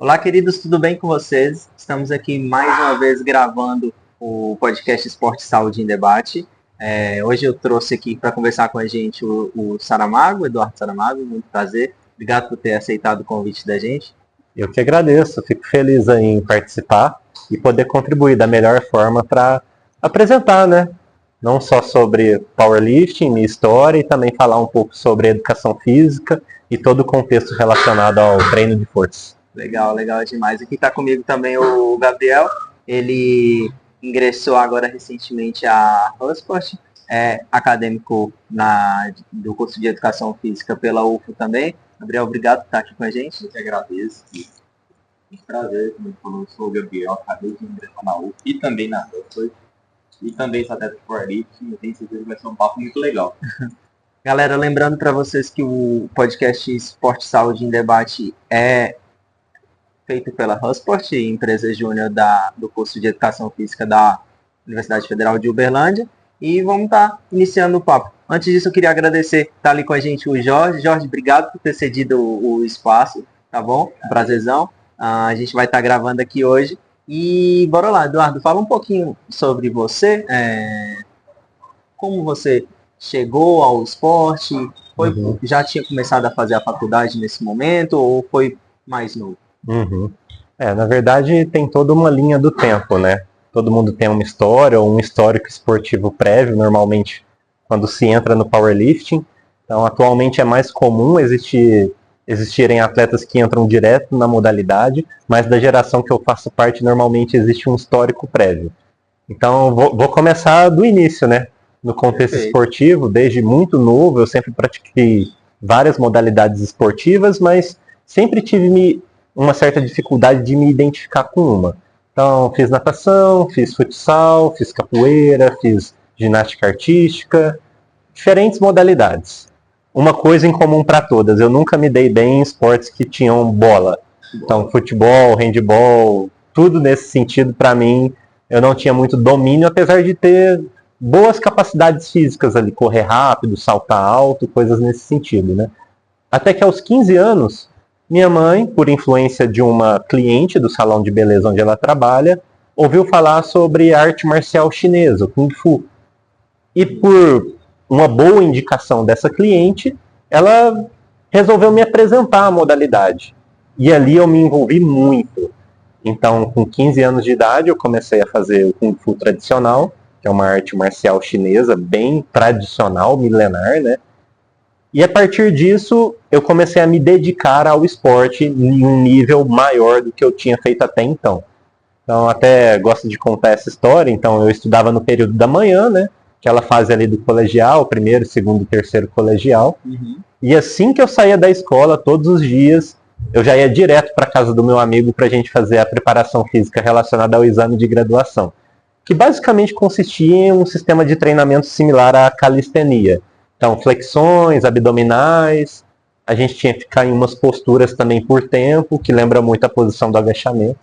Olá, queridos, tudo bem com vocês? Estamos aqui mais uma vez gravando o podcast Esporte e Saúde em Debate. Hoje eu trouxe aqui para conversar com a gente o Saramago, Eduardo Saramago, muito prazer. Obrigado por ter aceitado o convite da gente. Eu que agradeço, fico feliz em participar e poder contribuir da melhor forma para apresentar, né? Não só sobre powerlifting, minha história, e também falar um pouco sobre educação física e todo o contexto relacionado ao treino de força. Legal, legal demais. Aqui está comigo também o Gabriel. Ele ingressou agora recentemente à Hussport, é acadêmico do curso de Educação Física pela UFO também. Gabriel, obrigado por estar aqui com a gente. Eu que agradeço. É um prazer, como ele falou, eu sou o Gabriel, acabei de ingressar na UFO e também na Hussport. E também sou atleta de powerlifting, eu tenho certeza que vai ser um papo muito legal. Galera, lembrando para vocês que o podcast Esporte e Saúde em Debate é feito pela Hussport, empresa júnior do curso de Educação Física da Universidade Federal de Uberlândia. E vamos estar iniciando o papo. Antes disso, eu queria agradecer estar ali com a gente o Jorge. Jorge, obrigado por ter cedido o espaço, tá bom? Prazerzão. A gente vai estar gravando aqui hoje. E bora lá, Eduardo, fala um pouquinho sobre você. Como você chegou ao esporte? Já tinha começado a fazer a faculdade nesse momento ou foi mais novo? Na verdade, tem toda uma linha do tempo, né? Todo mundo tem uma história ou um histórico esportivo prévio, normalmente, quando se entra no powerlifting. Então, atualmente é mais comum existirem atletas que entram direto na modalidade, mas da geração que eu faço parte, normalmente existe um histórico prévio. Então, vou começar do início, né? No contexto esportivo, desde muito novo, eu sempre pratiquei várias modalidades esportivas, mas sempre tive uma certa dificuldade de me identificar com uma. Então, fiz natação, fiz futsal, fiz capoeira, fiz ginástica artística, diferentes modalidades. Uma coisa em comum para todas, eu nunca me dei bem em esportes que tinham bola. Então, futebol, handebol, tudo nesse sentido, para mim, eu não tinha muito domínio, apesar de ter boas capacidades físicas ali, correr rápido, saltar alto, coisas nesse sentido, né? Até que aos 15 anos, minha mãe, por influência de uma cliente do salão de beleza onde ela trabalha, ouviu falar sobre arte marcial chinesa, o Kung Fu. E por uma boa indicação dessa cliente, ela resolveu me apresentar a modalidade. E ali eu me envolvi muito. Então, com 15 anos de idade, eu comecei a fazer o Kung Fu tradicional, que é uma arte marcial chinesa bem tradicional, milenar, né? E a partir disso, eu comecei a me dedicar ao esporte em um nível maior do que eu tinha feito até então. Então, até gosto de contar essa história. Então, eu estudava no período da manhã, né? Aquela fase ali do colegial, primeiro, segundo, terceiro colegial. E assim que eu saía da escola, todos os dias, eu já ia direto para a casa do meu amigo para a gente fazer a preparação física relacionada ao exame de graduação, que basicamente consistia em um sistema de treinamento similar à calistenia. Então, flexões, abdominais, a gente tinha que ficar em umas posturas também por tempo, que lembra muito a posição do agachamento.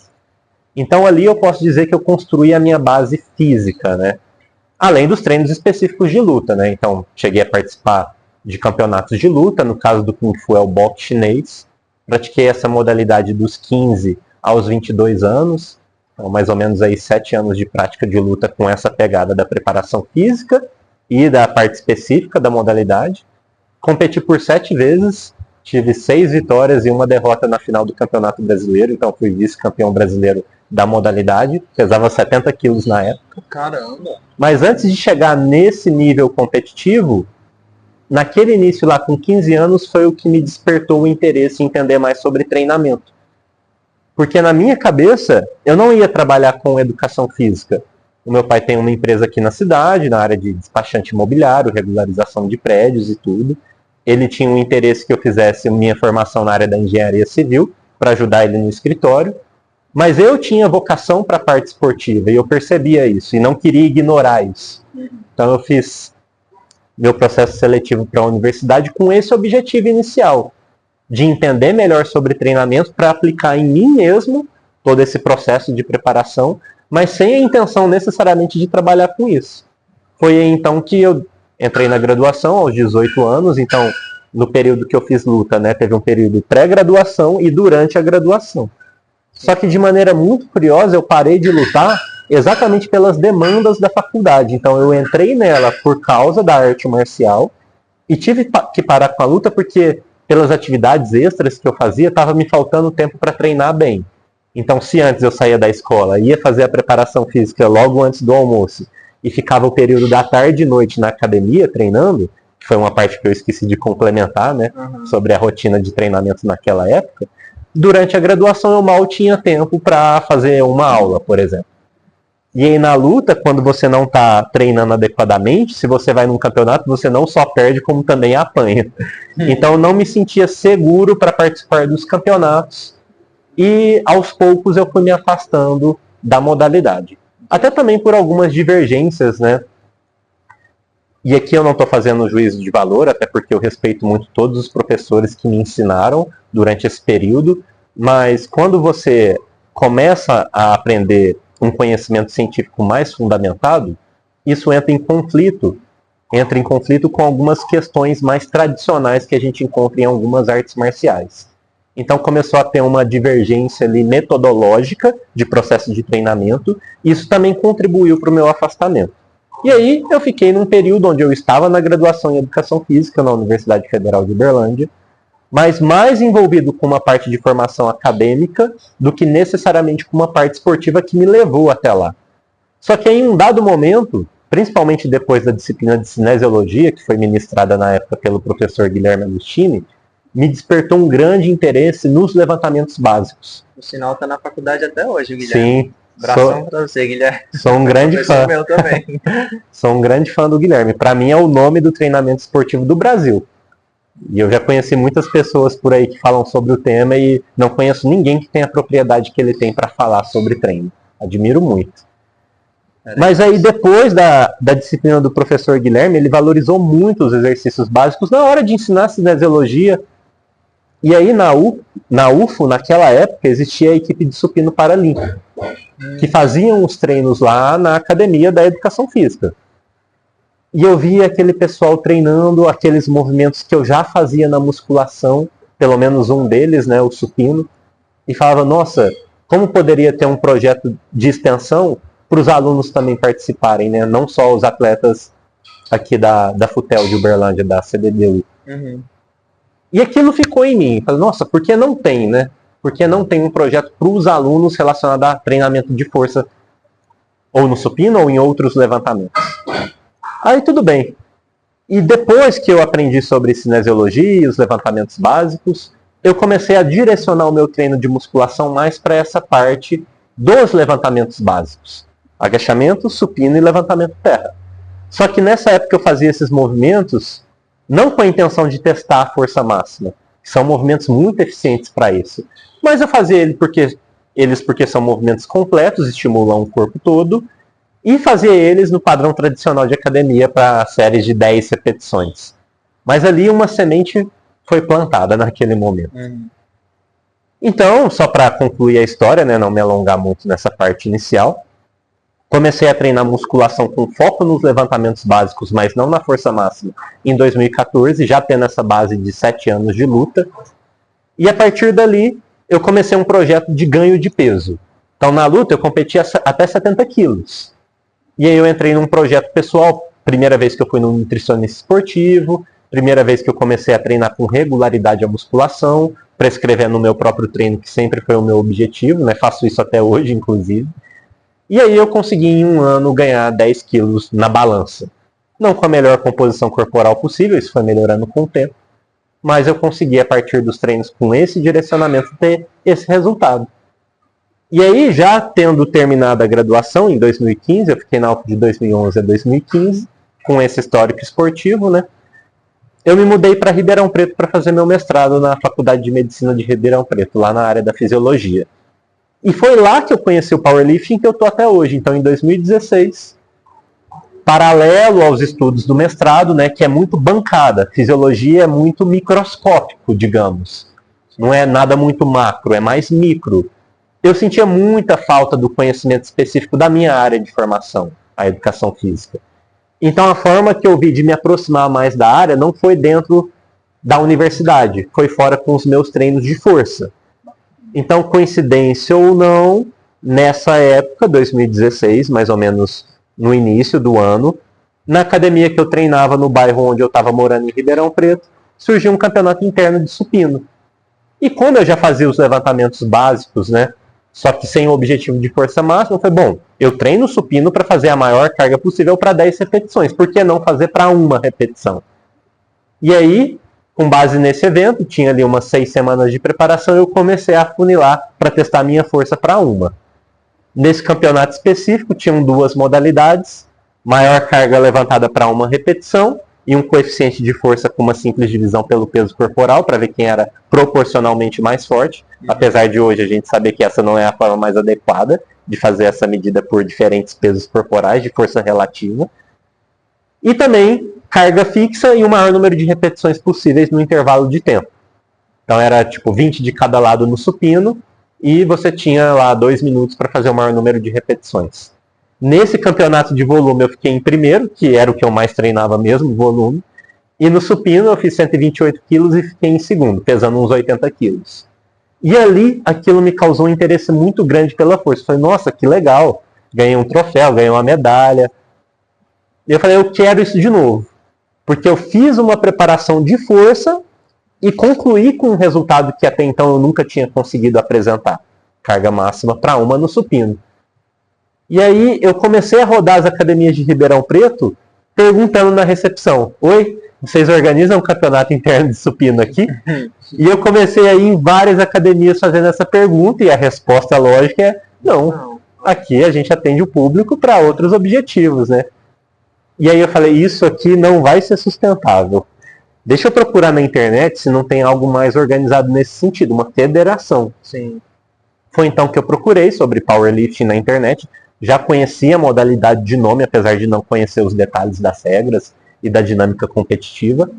Então, ali eu posso dizer que eu construí a minha base física, né? Além dos treinos específicos de luta, né? Então, cheguei a participar de campeonatos de luta, no caso do Kung Fu é o boxe chinês. Pratiquei essa modalidade dos 15 aos 22 anos, então mais ou menos aí 7 anos de prática de luta com essa pegada da preparação física e da parte específica da modalidade. Competi por 7 vezes, tive 6 vitórias e 1 derrota na final do Campeonato Brasileiro, então fui vice-campeão brasileiro da modalidade, pesava 70 quilos na época. Caramba! Mas antes de chegar nesse nível competitivo, naquele início lá com 15 anos foi o que me despertou o interesse em entender mais sobre treinamento. Porque na minha cabeça, eu não ia trabalhar com educação física. O meu pai tem uma empresa aqui na cidade, na área de despachante imobiliário, regularização de prédios e tudo. Ele tinha um interesse que eu fizesse minha formação na área da engenharia civil, para ajudar ele no escritório. Mas eu tinha vocação para a parte esportiva, e eu percebia isso, e não queria ignorar isso. Então eu fiz meu processo seletivo para a universidade com esse objetivo inicial, de entender melhor sobre treinamento para aplicar em mim mesmo todo esse processo de preparação, mas sem a intenção necessariamente de trabalhar com isso. Foi aí então que eu entrei na graduação aos 18 anos, então no período que eu fiz luta, né, teve um período pré-graduação e durante a graduação. Só que de maneira muito curiosa eu parei de lutar exatamente pelas demandas da faculdade. Então eu entrei nela por causa da arte marcial e tive que parar com a luta porque pelas atividades extras que eu fazia estava me faltando tempo para treinar bem. Então se antes eu saía da escola, ia fazer a preparação física logo antes do almoço e ficava o período da tarde e noite na academia treinando, que foi uma parte que eu esqueci de complementar, né, sobre a rotina de treinamento naquela época, durante a graduação eu mal tinha tempo para fazer uma aula, por exemplo. E aí na luta, quando você não está treinando adequadamente, se você vai num campeonato, você não só perde, como também apanha. Então eu não me sentia seguro para participar dos campeonatos e aos poucos eu fui me afastando da modalidade. Até também por algumas divergências, né? E aqui eu não estou fazendo juízo de valor, até porque eu respeito muito todos os professores que me ensinaram durante esse período, mas quando você começa a aprender um conhecimento científico mais fundamentado, isso entra em conflito com algumas questões mais tradicionais que a gente encontra em algumas artes marciais. Então começou a ter uma divergência ali metodológica de processo de treinamento, e isso também contribuiu para o meu afastamento. E aí eu fiquei num período onde eu estava na graduação em Educação Física na Universidade Federal de Uberlândia, mas mais envolvido com uma parte de formação acadêmica do que necessariamente com uma parte esportiva que me levou até lá. Só que em um dado momento, principalmente depois da disciplina de cinesiologia, que foi ministrada na época pelo professor Guilherme Agostini, me despertou um grande interesse nos levantamentos básicos. O sinal está na faculdade até hoje, Guilherme. Sim. Abração para você, Guilherme. Sou um grande fã. Meu também. Sou um grande fã do Guilherme. Para mim é o nome do treinamento esportivo do Brasil. E eu já conheci muitas pessoas por aí que falam sobre o tema e não conheço ninguém que tenha a propriedade que ele tem para falar sobre treino. Admiro muito. Mas aí depois da disciplina do professor Guilherme, ele valorizou muito os exercícios básicos na hora de ensinar cinesiologia. E aí na UFO, naquela época, existia a equipe de supino paralímpico, que faziam os treinos lá na academia da educação física. E eu via aquele pessoal treinando aqueles movimentos que eu já fazia na musculação, pelo menos um deles, né, o supino, e falava, nossa, como poderia ter um projeto de extensão para os alunos também participarem, né, não só os atletas aqui da FUTEL de Uberlândia, da CDDU. E aquilo ficou em mim. Falei, nossa, por que não tem, né? Por que não tem um projeto para os alunos relacionado a treinamento de força, ou no supino, ou em outros levantamentos? Aí tudo bem. E depois que eu aprendi sobre cinesiologia e os levantamentos básicos, eu comecei a direcionar o meu treino de musculação mais para essa parte dos levantamentos básicos. Agachamento, supino e levantamento terra. Só que nessa época eu fazia esses movimentos não com a intenção de testar a força máxima. São movimentos muito eficientes para isso. Mas eu fazia eles porque são movimentos completos, estimulam o corpo todo, e fazia eles no padrão tradicional de academia para séries de 10 repetições. Mas ali uma semente foi plantada naquele momento. Então, só para concluir a história, né, não me alongar muito nessa parte inicial, comecei a treinar musculação com foco nos levantamentos básicos, mas não na força máxima, em 2014, já tendo essa base de 7 anos de luta. E a partir dali, eu comecei um projeto de ganho de peso. Então, na luta, eu competia até 70 quilos. E aí eu entrei num projeto pessoal, primeira vez que eu fui num nutricionista esportivo, primeira vez que eu comecei a treinar com regularidade a musculação, prescrevendo o meu próprio treino, que sempre foi o meu objetivo, né? Faço isso até hoje, inclusive. E aí eu consegui em um ano ganhar 10 quilos na balança. Não com a melhor composição corporal possível, isso foi melhorando com o tempo. Mas eu consegui, a partir dos treinos com esse direcionamento, ter esse resultado. E aí, já tendo terminado a graduação em 2015, eu fiquei na UF de 2011 a 2015, com esse histórico esportivo, né? Eu me mudei para Ribeirão Preto para fazer meu mestrado na Faculdade de Medicina de Ribeirão Preto, lá na área da fisiologia. E foi lá que eu conheci o powerlifting, que eu estou até hoje. Então, em 2016, paralelo aos estudos do mestrado, né, que é muito bancada. Fisiologia é muito microscópico, digamos. Não é nada muito macro, é mais micro. Eu sentia muita falta do conhecimento específico da minha área de formação, a educação física. Então, a forma que eu vi de me aproximar mais da área não foi dentro da universidade, foi fora com os meus treinos de força. Então, coincidência ou não, nessa época, 2016, mais ou menos no início do ano, na academia que eu treinava no bairro onde eu estava morando, em Ribeirão Preto, surgiu um campeonato interno de supino. E como eu já fazia os levantamentos básicos, né, só que sem o objetivo de força máxima, eu falei, bom, eu treino supino para fazer a maior carga possível para 10 repetições, por que não fazer para uma repetição? E aí, com base nesse evento, tinha ali umas 6 semanas de preparação, eu comecei a funilar para testar minha força para uma. Nesse campeonato específico, tinham 2 modalidades, maior carga levantada para uma repetição e um coeficiente de força com uma simples divisão pelo peso corporal, para ver quem era proporcionalmente mais forte, apesar de hoje a gente saber que essa não é a forma mais adequada de fazer essa medida por diferentes pesos corporais de força relativa. E também carga fixa e o maior número de repetições possíveis no intervalo de tempo. Então era tipo 20 de cada lado no supino e você tinha lá 2 minutos para fazer o maior número de repetições. Nesse campeonato de volume eu fiquei em primeiro, que era o que eu mais treinava mesmo, volume. E no supino eu fiz 128 quilos e fiquei em segundo, pesando uns 80 quilos. E ali aquilo me causou um interesse muito grande pela força. Eu falei, nossa, que legal, ganhei um troféu, ganhei uma medalha. E eu falei, eu quero isso de novo. Porque eu fiz uma preparação de força e concluí com um resultado que até então eu nunca tinha conseguido apresentar. Carga máxima para uma no supino. E aí eu comecei a rodar as academias de Ribeirão Preto, perguntando na recepção, oi, vocês organizam um campeonato interno de supino aqui? E eu comecei a ir em várias academias fazendo essa pergunta, e a resposta lógica é, não, aqui a gente atende o público para outros objetivos, né? E aí eu falei, isso aqui não vai ser sustentável. Deixa eu procurar na internet se não tem algo mais organizado nesse sentido, uma federação. Sim. Foi então que eu procurei sobre powerlifting na internet. Já conhecia a modalidade de nome, apesar de não conhecer os detalhes das regras e da dinâmica competitiva.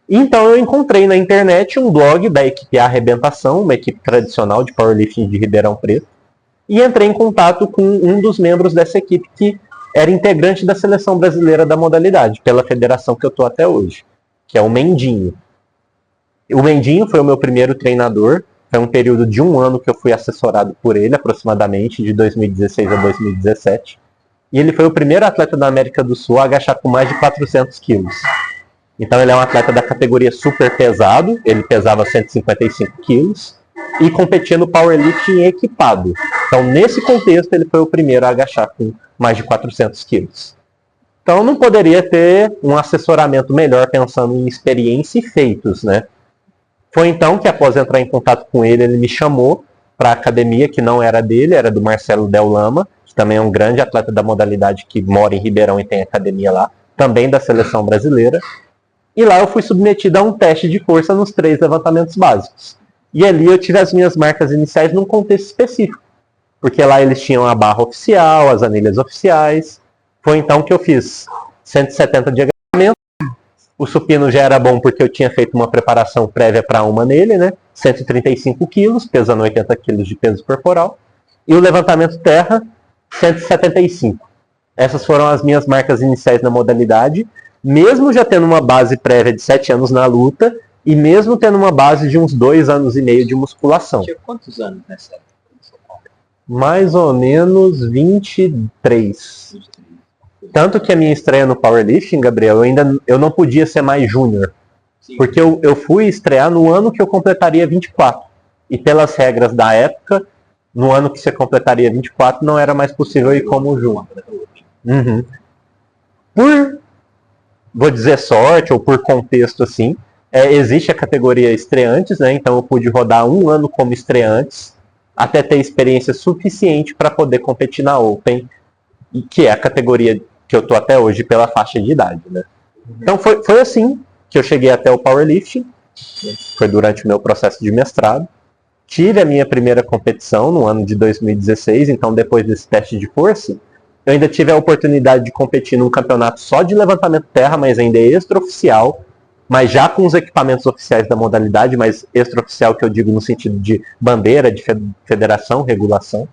E então eu encontrei na internet um blog da equipe Arrebentação, uma equipe tradicional de powerlifting de Ribeirão Preto, e entrei em contato com um dos membros dessa equipe que era integrante da seleção brasileira da modalidade, pela federação que eu estou até hoje, que é o Mendinho. O Mendinho foi o meu primeiro treinador. Foi um período de 1 ano que eu fui assessorado por ele, aproximadamente, de 2016 a 2017. E ele foi o primeiro atleta da América do Sul a agachar com mais de 400 quilos. Então ele é um atleta da categoria super pesado, ele pesava 155 quilos, e competia no powerlifting equipado. Então nesse contexto ele foi o primeiro a agachar com mais de 400 quilos. Então não poderia ter um assessoramento melhor pensando em experiência e feitos, né? Foi então que, após entrar em contato com ele, ele me chamou para a academia, que não era dele, era do Marcelo Del Lama, que também é um grande atleta da modalidade que mora em Ribeirão e tem academia lá, também da seleção brasileira. E lá eu fui submetido a um teste de força nos 3 levantamentos básicos. E ali eu tive as minhas marcas iniciais num contexto específico, porque lá eles tinham a barra oficial, as anilhas oficiais. Foi então que eu fiz 170 de agachamento. O supino já era bom porque eu tinha feito uma preparação prévia para uma nele, né? 135 quilos, pesando 80 quilos de peso corporal. E o levantamento terra, 175. Essas foram as minhas marcas iniciais na modalidade, mesmo já tendo uma base prévia de 7 anos na luta e mesmo tendo uma base de uns 2 anos e meio de musculação. Tinha quantos anos nessa época? Mais ou menos 23. Tanto que a minha estreia no powerlifting, Gabriel, eu não podia ser mais júnior. Porque eu fui estrear no ano que eu completaria 24. E pelas regras da época, no ano que você completaria 24, não era mais possível ir como júnior. Uhum. Por, vou dizer sorte, ou por contexto assim, existe a categoria estreantes, né? Então eu pude rodar 1 ano como estreantes, até ter experiência suficiente para poder competir na Open, que é a categoria que eu tô até hoje pela faixa de idade, né? Então foi assim que eu cheguei até o powerlifting. Foi durante o meu processo de mestrado. Tive a minha primeira competição no ano de 2016, então depois desse teste de força, eu ainda tive a oportunidade de competir num campeonato só de levantamento terra, mas ainda extraoficial, mas já com os equipamentos oficiais da modalidade, mas extraoficial que eu digo no sentido de bandeira, de federação, regulação.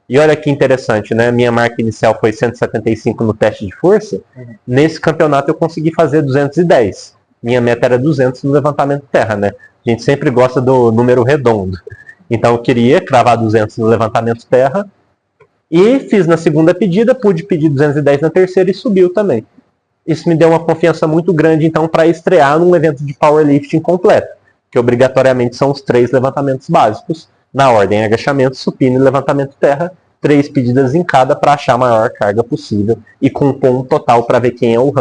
E olha que interessante, né? Minha marca inicial foi 175 no teste de força. Nesse campeonato eu consegui fazer 210. Minha meta era 200 no levantamento terra, né? A gente sempre gosta do número redondo. Então eu queria cravar 200 no levantamento terra, e fiz na segunda pedida, pude pedir 210 na terceira e subiu também. Isso me deu uma confiança muito grande, então, para estrear num evento de powerlifting completo, que obrigatoriamente são os 3 levantamentos básicos, na ordem agachamento, supino e levantamento terra, 3 pedidas em cada para achar a maior carga possível e compor um total para ver quem é o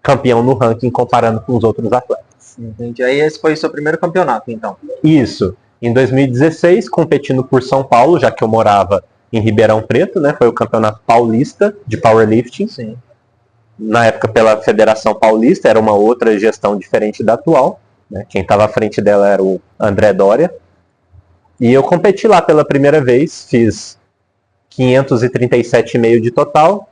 campeão no ranking comparando com os outros atletas. Entendi. Aí esse foi o seu primeiro campeonato, então? Isso. Em 2016, competindo por São Paulo, já que eu morava em Ribeirão Preto, né? Foi o campeonato paulista de powerlifting. Sim. Na época pela Federação Paulista, era uma outra gestão diferente da atual, né? Quem estava à frente dela era o André Doria. E eu competi lá pela primeira vez, fiz 537,5 de total,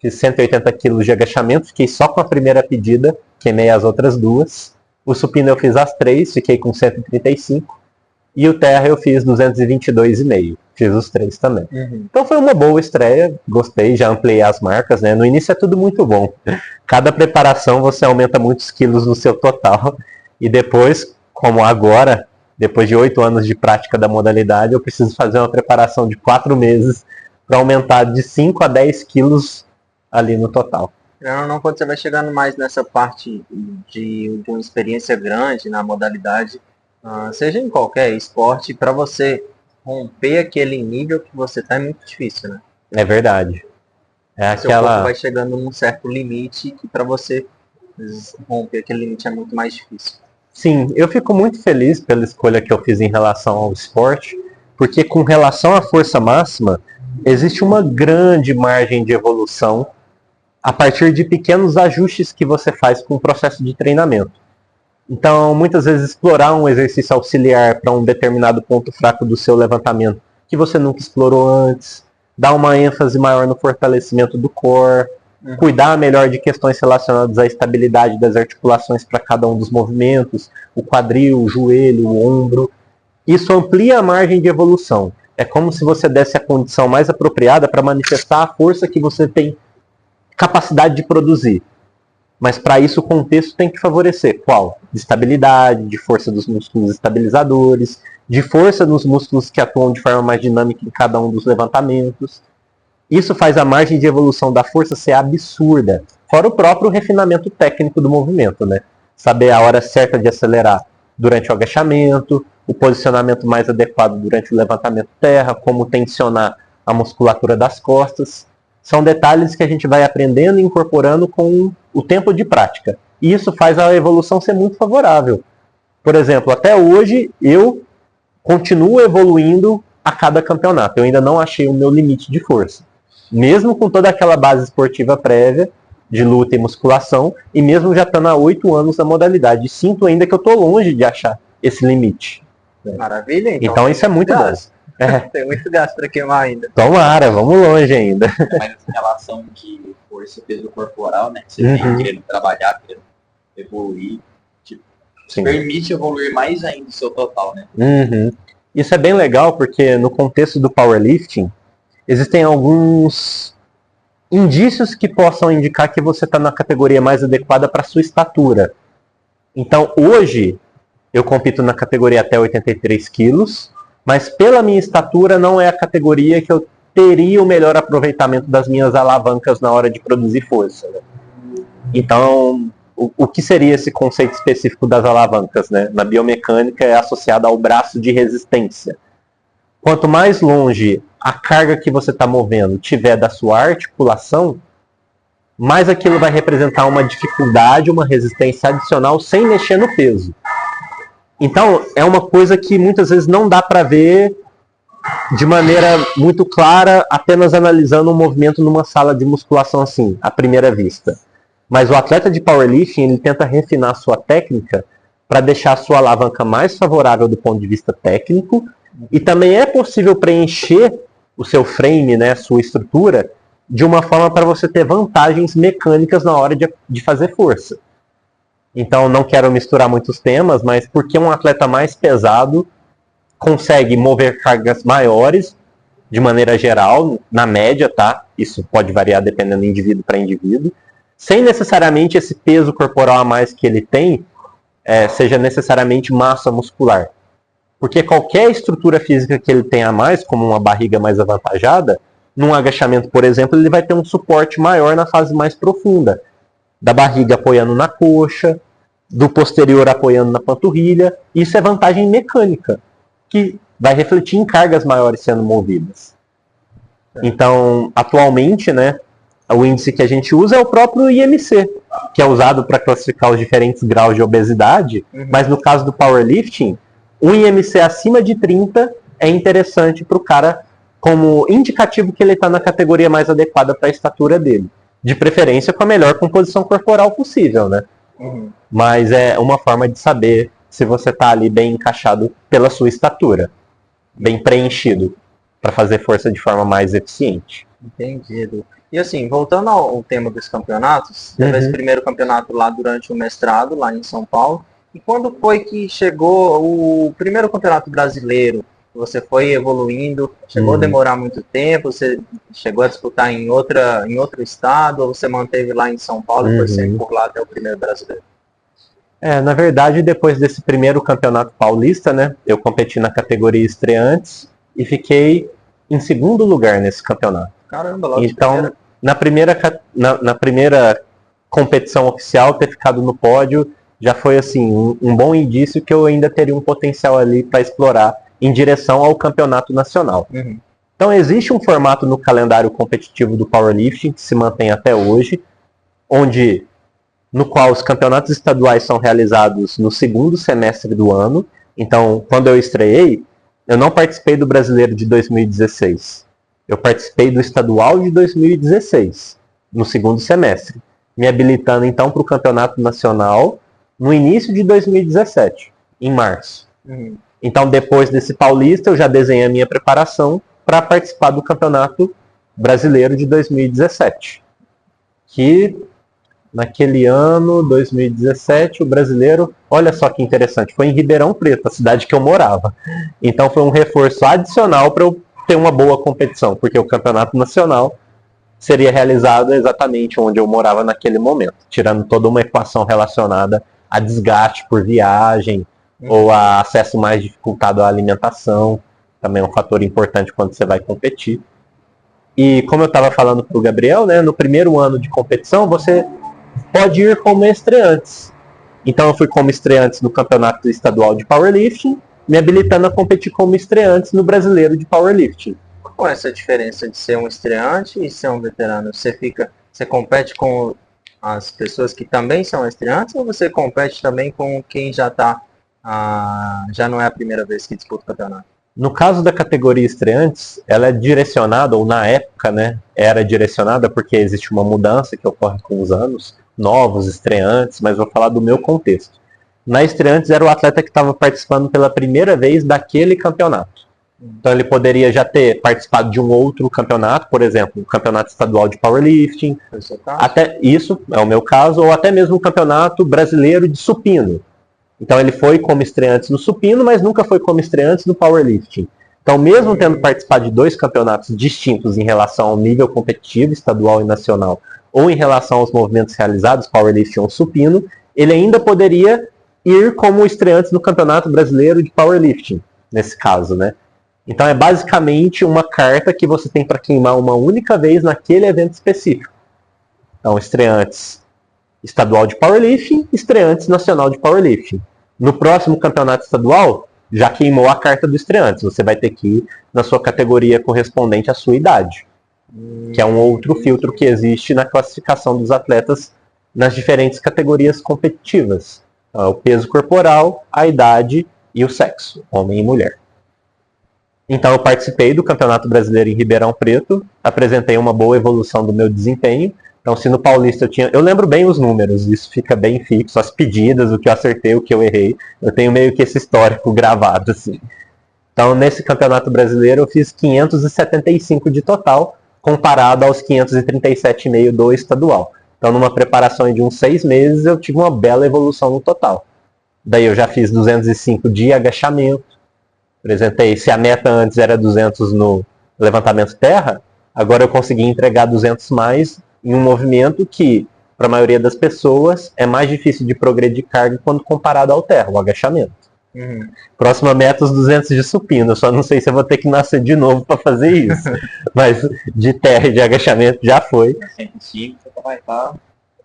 fiz 180 quilos de agachamento, fiquei só com a primeira pedida, queimei as outras 2. O supino eu fiz as 3, fiquei com 135. E o terra eu fiz 222,5. Fiz os 3 também. Então foi uma boa estreia, gostei, já ampliei as marcas, né? No início é tudo muito bom. Cada preparação você aumenta muitos quilos no seu total. E depois, como agora, depois de 8 anos de prática da modalidade, eu preciso fazer uma preparação de 4 meses para aumentar de 5 a 10 quilos ali no total. Não, quando você vai chegando mais nessa parte de uma experiência grande na modalidade, seja em qualquer esporte, para você romper aquele nível que você está é muito difícil, né? É verdade. É Seu corpo vai chegando num certo limite que para você romper aquele limite é muito mais difícil. Sim, eu fico muito feliz pela escolha que eu fiz em relação ao esporte, porque com relação à força máxima, existe uma grande margem de evolução a partir de pequenos ajustes que você faz com o processo de treinamento. Então, muitas vezes, explorar um exercício auxiliar para um determinado ponto fraco do seu levantamento que você nunca explorou antes, dar uma ênfase maior no fortalecimento do core, cuidar melhor de questões relacionadas à estabilidade das articulações para cada um dos movimentos, o quadril, o joelho, o ombro. Isso amplia a margem de evolução. É como se você desse a condição mais apropriada para manifestar a força que você tem capacidade de produzir. Mas para isso o contexto tem que favorecer qual? De estabilidade, de força dos músculos estabilizadores, de força nos músculos que atuam de forma mais dinâmica em cada um dos levantamentos. Isso faz a margem de evolução da força ser absurda, fora o próprio refinamento técnico do movimento, né? Saber a hora certa de acelerar durante o agachamento, o posicionamento mais adequado durante o levantamento terra, como tensionar a musculatura das costas. São detalhes que a gente vai aprendendo e incorporando com o tempo de prática. E isso faz a evolução ser muito favorável. Por exemplo, até hoje eu continuo evoluindo a cada campeonato. Eu ainda não achei o meu limite de força. Mesmo com toda aquela base esportiva prévia de luta e musculação, e mesmo já estando há 8 anos na modalidade. Sinto ainda que eu estou longe de achar esse limite. Maravilha, então isso é muito bom. Tem muito gasto para queimar ainda. Tomara, vamos longe ainda. Mas em relação de força e peso corporal, né? Você vem querendo trabalhar, querendo evoluir, tipo, permite evoluir mais ainda o seu total, né? Isso é bem legal porque no contexto do powerlifting, existem alguns indícios que possam indicar que você está na categoria mais adequada para sua estatura. Então hoje eu compito na categoria até 83 quilos, mas pela minha estatura não é a categoria que eu teria o melhor aproveitamento das minhas alavancas na hora de produzir força, né? Então, o que seria esse conceito específico das alavancas, né? Na biomecânica é associado ao braço de resistência. Quanto mais longe a carga que você está movendo tiver da sua articulação, mais aquilo vai representar uma dificuldade, uma resistência adicional sem mexer no peso. Então, é uma coisa que muitas vezes não dá para ver de maneira muito clara, apenas analisando um movimento numa sala de musculação assim, à primeira vista. Mas o atleta de powerlifting, ele tenta refinar a sua técnica para deixar a sua alavanca mais favorável do ponto de vista técnico, e também é possível preencher o seu frame, né, a sua estrutura, de uma forma para você ter vantagens mecânicas na hora de fazer força. Então, não quero misturar muitos temas, mas porque um atleta mais pesado consegue mover cargas maiores, de maneira geral, na média, tá? Isso pode variar dependendo de indivíduo para indivíduo, sem necessariamente esse peso corporal a mais que ele tem, seja necessariamente massa muscular. Porque qualquer estrutura física que ele tenha a mais, como uma barriga mais avantajada, num agachamento, por exemplo, ele vai ter um suporte maior na fase mais profunda, da barriga apoiando na coxa, do posterior apoiando na panturrilha. Isso é vantagem mecânica, que vai refletir em cargas maiores sendo movidas. Então, atualmente, né, o índice que a gente usa é o próprio IMC, que é usado para classificar os diferentes graus de obesidade, mas no caso do powerlifting, um IMC acima de 30 é interessante para o cara como indicativo que ele está na categoria mais adequada para a estatura dele. De preferência com a melhor composição corporal possível, né? Mas é uma forma de saber se você está ali bem encaixado pela sua estatura, bem preenchido, para fazer força de forma mais eficiente. Entendido. E assim, voltando ao tema dos campeonatos, teve esse primeiro campeonato lá durante o mestrado, lá em São Paulo. E quando foi que chegou o primeiro campeonato brasileiro? Você foi evoluindo, chegou a demorar muito tempo, você chegou a disputar em outro estado, ou você manteve lá em São Paulo e foi sempre por lá até o primeiro brasileiro? Na verdade, depois desse primeiro campeonato paulista, né, eu competi na categoria estreantes e fiquei em segundo lugar nesse campeonato. Caramba, logo então, na primeira competição oficial, ter ficado no pódio já foi assim um bom indício que eu ainda teria um potencial ali para explorar em direção ao campeonato nacional. Então existe um formato no calendário competitivo do powerlifting que se mantém até hoje, no qual os campeonatos estaduais são realizados no segundo semestre do ano. Então, quando eu estreiei, eu não participei do Brasileiro de 2016. Eu participei do Estadual de 2016, no segundo semestre, me habilitando então para o Campeonato Nacional no início de 2017, em março. Então, depois desse Paulista, eu já desenhei a minha preparação para participar do Campeonato Brasileiro de 2017. Que, naquele ano, 2017, o brasileiro, olha só que interessante, foi em Ribeirão Preto, a cidade que eu morava. Então, foi um reforço adicional para eu ter uma boa competição, porque o Campeonato Nacional seria realizado exatamente onde eu morava naquele momento, tirando toda uma equação relacionada a desgaste por viagem, ou a acesso mais dificultado à alimentação, também é um fator importante quando você vai competir. E como eu estava falando para o Gabriel, né, no primeiro ano de competição você pode ir como estreantes. Então eu fui como estreantes no campeonato estadual de powerlifting, me habilitando a competir como estreantes no brasileiro de powerlifting. Qual é essa diferença de ser um estreante e ser um veterano? Você compete com as pessoas que também são estreantes ou você compete também com quem já não é a primeira vez que disputa o campeonato? No caso da categoria estreantes, ela é direcionada, ou na época, né, era direcionada porque existe uma mudança que ocorre com os anos, novos estreantes, mas vou falar do meu contexto. Na estreantes era o atleta que estava participando pela primeira vez daquele campeonato. Então ele poderia já ter participado de um outro campeonato, por exemplo, o campeonato estadual de powerlifting, até isso é o meu caso, ou até mesmo o campeonato brasileiro de supino. Então ele foi como estreantes no supino, mas nunca foi como estreantes no powerlifting. Então mesmo tendo participado de dois campeonatos distintos em relação ao nível competitivo, estadual e nacional, ou em relação aos movimentos realizados, powerlifting ou supino, ele ainda poderia ir como estreantes no campeonato brasileiro de powerlifting, nesse caso, né? Então é basicamente uma carta que você tem para queimar uma única vez naquele evento específico. Então estreantes estadual de powerlifting, estreantes nacional de powerlifting. No próximo campeonato estadual, já queimou a carta do estreantes. Você vai ter que ir na sua categoria correspondente à sua idade, que é um outro filtro que existe na classificação dos atletas nas diferentes categorias competitivas. O peso corporal, a idade e o sexo, homem e mulher. Então eu participei do Campeonato Brasileiro em Ribeirão Preto, apresentei uma boa evolução do meu desempenho. Então se no Paulista eu lembro bem os números, isso fica bem fixo, as pedidas, o que eu acertei, o que eu errei, eu tenho meio que esse histórico gravado assim. Então nesse Campeonato Brasileiro eu fiz 575 de total, comparado aos 537,5 do estadual. Então numa preparação de uns 6 meses eu tive uma bela evolução no total. Daí eu já fiz 205 de agachamento, apresentei, se a meta antes era 200 no levantamento terra, agora eu consegui entregar 200 mais em um movimento que, para a maioria das pessoas, é mais difícil de progredir carga quando comparado ao terra, o agachamento. Próxima meta, os 200 de supino. Eu só não sei se eu vou ter que nascer de novo para fazer isso. Mas de terra e de agachamento já foi. 105, você vai estar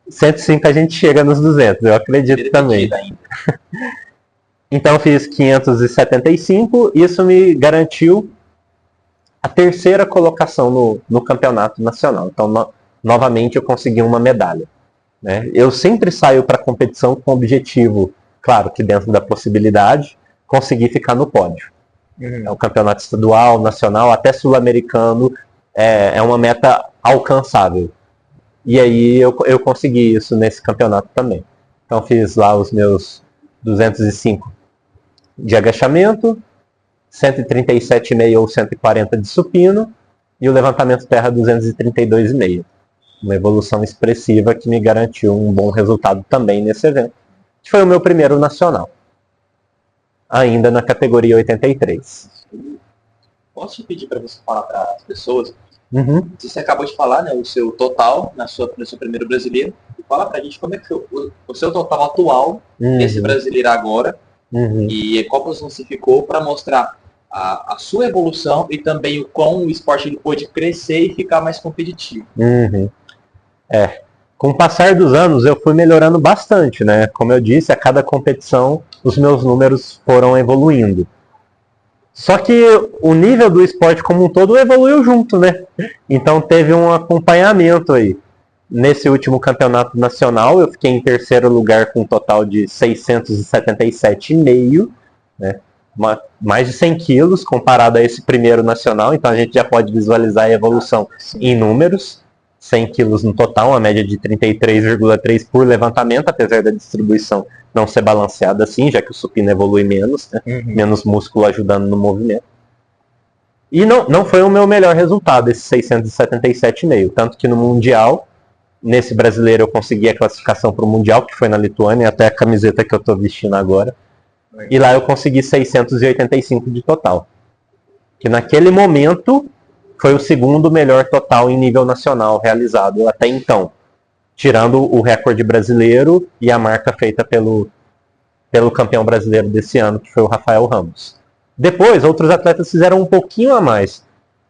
105 a gente chega nos 200, eu acredito também. ainda. Então fiz 575, isso me garantiu a terceira colocação no campeonato nacional. Então, novamente, eu consegui uma medalha. Né? Eu sempre saio para a competição com o objetivo, claro que dentro da possibilidade, conseguir ficar no pódio. É o campeonato estadual, nacional, até sul-americano, é uma meta alcançável. E aí eu consegui isso nesse campeonato também. Então fiz lá os meus 205 de agachamento, 137,5 ou 140 de supino e o levantamento terra 232,5. Uma evolução expressiva que me garantiu um bom resultado também nesse evento, que foi o meu primeiro nacional, ainda na categoria 83. Posso te pedir para você falar para as pessoas? Você acabou de falar, né, o seu total no seu primeiro brasileiro. E fala para a gente como é que foi o seu total atual nesse brasileiro agora. E qual posição você ficou para mostrar a sua evolução e também o quão o esporte ele pôde crescer e ficar mais competitivo. Com o passar dos anos eu fui melhorando bastante, né? Como eu disse, a cada competição os meus números foram evoluindo. Só que o nível do esporte como um todo evoluiu junto, né? Então teve um acompanhamento aí. Nesse último campeonato nacional eu fiquei em terceiro lugar com um total de 677,5, né? Mais de 100 quilos comparado a esse primeiro nacional, então a gente já pode visualizar a evolução em números. 100 quilos no total, uma média de 33,3 por levantamento, apesar da distribuição não ser balanceada assim, já que o supino evolui menos, né? Menos músculo ajudando no movimento. E não foi o meu melhor resultado, esse 677,5, tanto que no Mundial, nesse brasileiro eu consegui a classificação para o Mundial, que foi na Lituânia, até a camiseta que eu estou vestindo agora. E lá eu consegui 685 de total. Que naquele momento foi o segundo melhor total em nível nacional realizado até então. Tirando o recorde brasileiro e a marca feita pelo campeão brasileiro desse ano, que foi o Rafael Ramos. Depois, outros atletas fizeram um pouquinho a mais.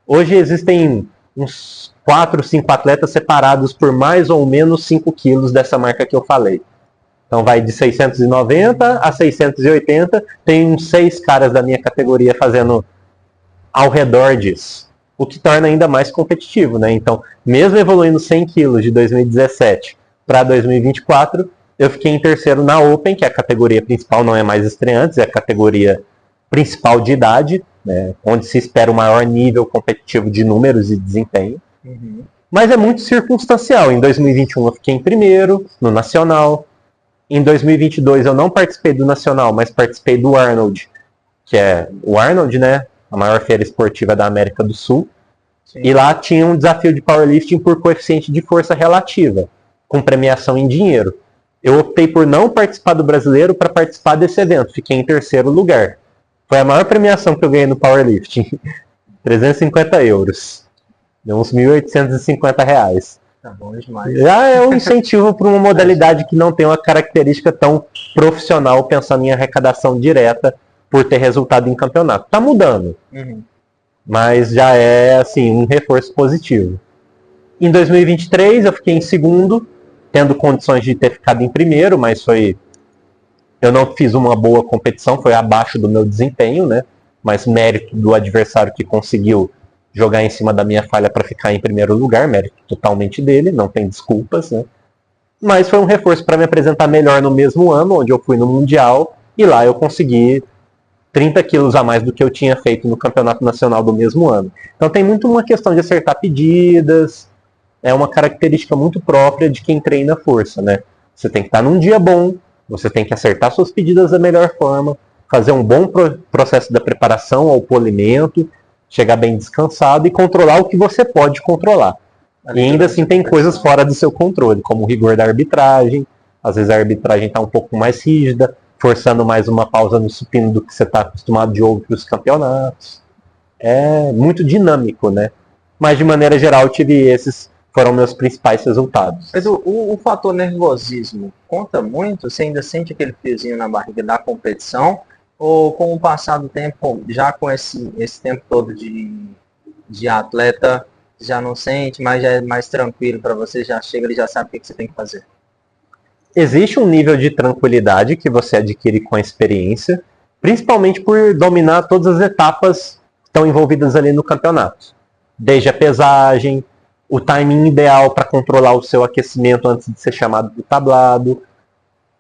Hoje existem uns 4, 5 atletas separados por mais ou menos 5 quilos dessa marca que eu falei. Então vai de 690 a 680, tem uns 6 caras da minha categoria fazendo ao redor disso, o que torna ainda mais competitivo, né? Então, mesmo evoluindo 100 quilos de 2017 para 2024, eu fiquei em terceiro na Open, que é a categoria principal, não é mais estreantes, é a categoria principal de idade, né? Onde se espera o maior nível competitivo de números e desempenho. Mas é muito circunstancial. Em 2021 eu fiquei em primeiro no Nacional. Em 2022 eu não participei do Nacional, mas participei do Arnold, que é o Arnold, né? A maior feira esportiva da América do Sul. Sim. E lá tinha um desafio de powerlifting por coeficiente de força relativa, com premiação em dinheiro. Eu optei por não participar do brasileiro para participar desse evento. Fiquei em terceiro lugar. Foi a maior premiação que eu ganhei no powerlifting. 350 euros. Deu uns 1.850 reais. Tá bom demais. Já é um incentivo para uma modalidade que não tem uma característica tão profissional, pensando em arrecadação direta por ter resultado em campeonato. Tá mudando. Mas já é assim um reforço positivo. Em 2023 eu fiquei em segundo, tendo condições de ter ficado em primeiro, mas eu não fiz uma boa competição, foi abaixo do meu desempenho, né? Mas mérito do adversário que conseguiu jogar em cima da minha falha para ficar em primeiro lugar, mérito totalmente dele, não tem desculpas, né? Mas foi um reforço para me apresentar melhor no mesmo ano, onde eu fui no Mundial, e lá eu consegui 30 quilos a mais do que eu tinha feito no Campeonato Nacional do mesmo ano. Então tem muito uma questão de acertar pedidas, é uma característica muito própria de quem treina força, né? Você tem que estar num dia bom, você tem que acertar suas pedidas da melhor forma, fazer um bom processo da preparação ao polimento, chegar bem descansado e controlar o que você pode controlar. E ainda assim tem coisas fora do seu controle, como o rigor da arbitragem. Às vezes a arbitragem está um pouco mais rígida, forçando mais uma pausa no supino do que você está acostumado de outros campeonatos. É muito dinâmico, né? Mas de maneira geral foram meus principais resultados. Mas o fator nervosismo conta muito? Você ainda sente aquele friozinho na barriga da competição? Ou com o passar do tempo, já com esse tempo todo de atleta, já não sente, mas já é mais tranquilo para você, já chega e já sabe o que você tem que fazer? Existe um nível de tranquilidade que você adquire com a experiência, principalmente por dominar todas as etapas que estão envolvidas ali no campeonato. Desde a pesagem, o timing ideal para controlar o seu aquecimento antes de ser chamado para o tablado,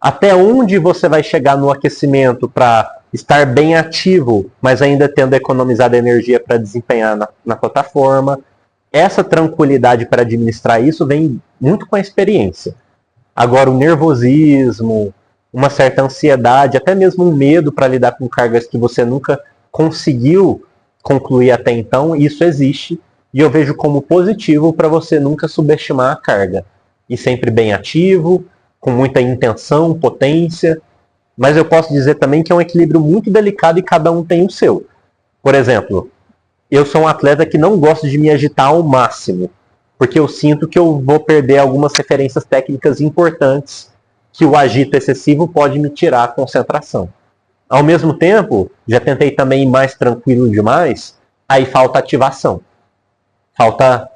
até onde você vai chegar no aquecimento para estar bem ativo, mas ainda tendo economizado energia para desempenhar na plataforma. Essa tranquilidade para administrar isso vem muito com a experiência. Agora, o nervosismo, uma certa ansiedade, até mesmo um medo para lidar com cargas que você nunca conseguiu concluir até então, isso existe. E eu vejo como positivo para você nunca subestimar a carga. E sempre bem ativo, com muita intenção, potência. Mas eu posso dizer também que é um equilíbrio muito delicado e cada um tem o seu. Por exemplo, eu sou um atleta que não gosta de me agitar ao máximo, porque eu sinto que eu vou perder algumas referências técnicas importantes que o agito excessivo pode me tirar a concentração. Ao mesmo tempo, já tentei também ir mais tranquilo demais, aí falta ativação. Falta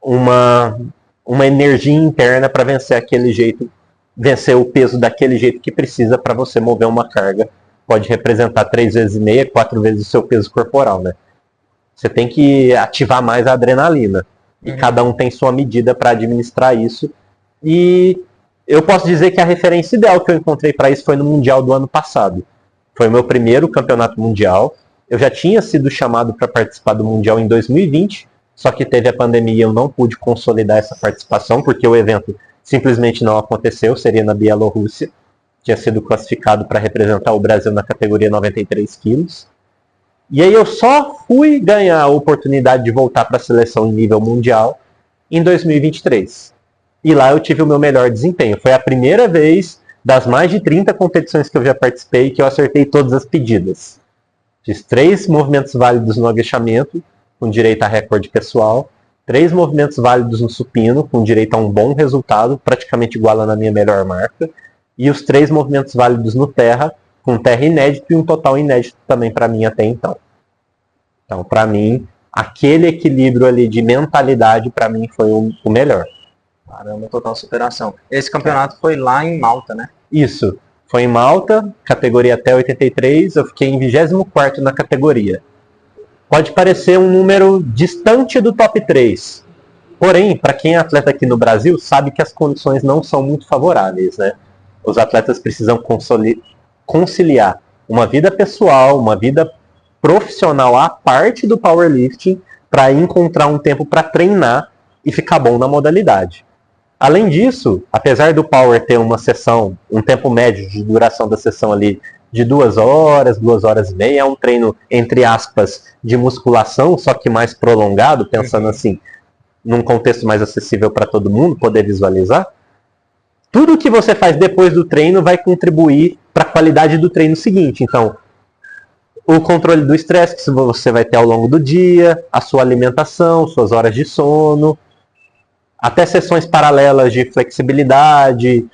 uma energia interna para vencer aquele jeito, vencer o peso daquele jeito que precisa para você mover uma carga. Pode representar 3 vezes e meia, 4 vezes o seu peso corporal, né? Você tem que ativar mais a adrenalina. E cada um tem sua medida para administrar isso. E eu posso dizer que a referência ideal que eu encontrei para isso foi no Mundial do ano passado. Foi o meu primeiro campeonato mundial. Eu já tinha sido chamado para participar do Mundial em 2020, só que teve a pandemia e eu não pude consolidar essa participação, porque o evento simplesmente não aconteceu, seria na Bielorrússia. Tinha sido classificado para representar o Brasil na categoria 93 quilos. E aí eu só fui ganhar a oportunidade de voltar para a seleção em nível mundial em 2023. E lá eu tive o meu melhor desempenho. Foi a primeira vez das mais de 30 competições que eu já participei que eu acertei todas as pedidas. Fiz 3 movimentos válidos no agachamento, com direito a recorde pessoal, 3 movimentos válidos no supino, com direito a um bom resultado, praticamente igual na minha melhor marca, e os 3 movimentos válidos no terra, com terra inédito e um total inédito também para mim até então. Então, para mim, aquele equilíbrio ali de mentalidade, para mim, foi o melhor. Caramba, total superação. Esse campeonato foi lá em Malta, né? Isso. Foi em Malta, categoria até 83, eu fiquei em 24º na categoria. Pode parecer um número distante do top 3. Porém, para quem é atleta aqui no Brasil, sabe que as condições não são muito favoráveis, né? Os atletas precisam conciliar uma vida pessoal, uma vida profissional à parte do powerlifting para encontrar um tempo para treinar e ficar bom na modalidade. Além disso, apesar do power ter uma sessão, um tempo médio de duração da sessão ali de 2 horas, 2 horas e meia, é um treino, entre aspas, de musculação, só que mais prolongado, pensando assim, num contexto mais acessível para todo mundo poder visualizar. Tudo que você faz depois do treino vai contribuir para a qualidade do treino seguinte. Então, o controle do estresse que você vai ter ao longo do dia, a sua alimentação, suas horas de sono, até sessões paralelas de flexibilidade,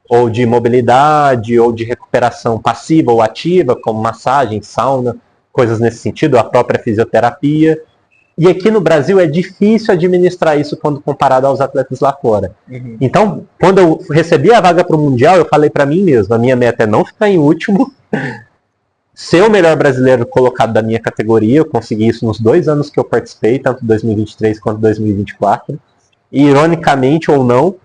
ou de mobilidade, ou de recuperação passiva ou ativa, como massagem, sauna, coisas nesse sentido, a própria fisioterapia. E aqui no Brasil é difícil administrar isso quando comparado aos atletas lá fora. Então, quando eu recebi a vaga para o Mundial, eu falei para mim mesmo, a minha meta é não ficar em último, ser o melhor brasileiro colocado da minha categoria. Eu consegui isso nos 2 anos que eu participei, tanto 2023 quanto 2024. E, ironicamente ou não,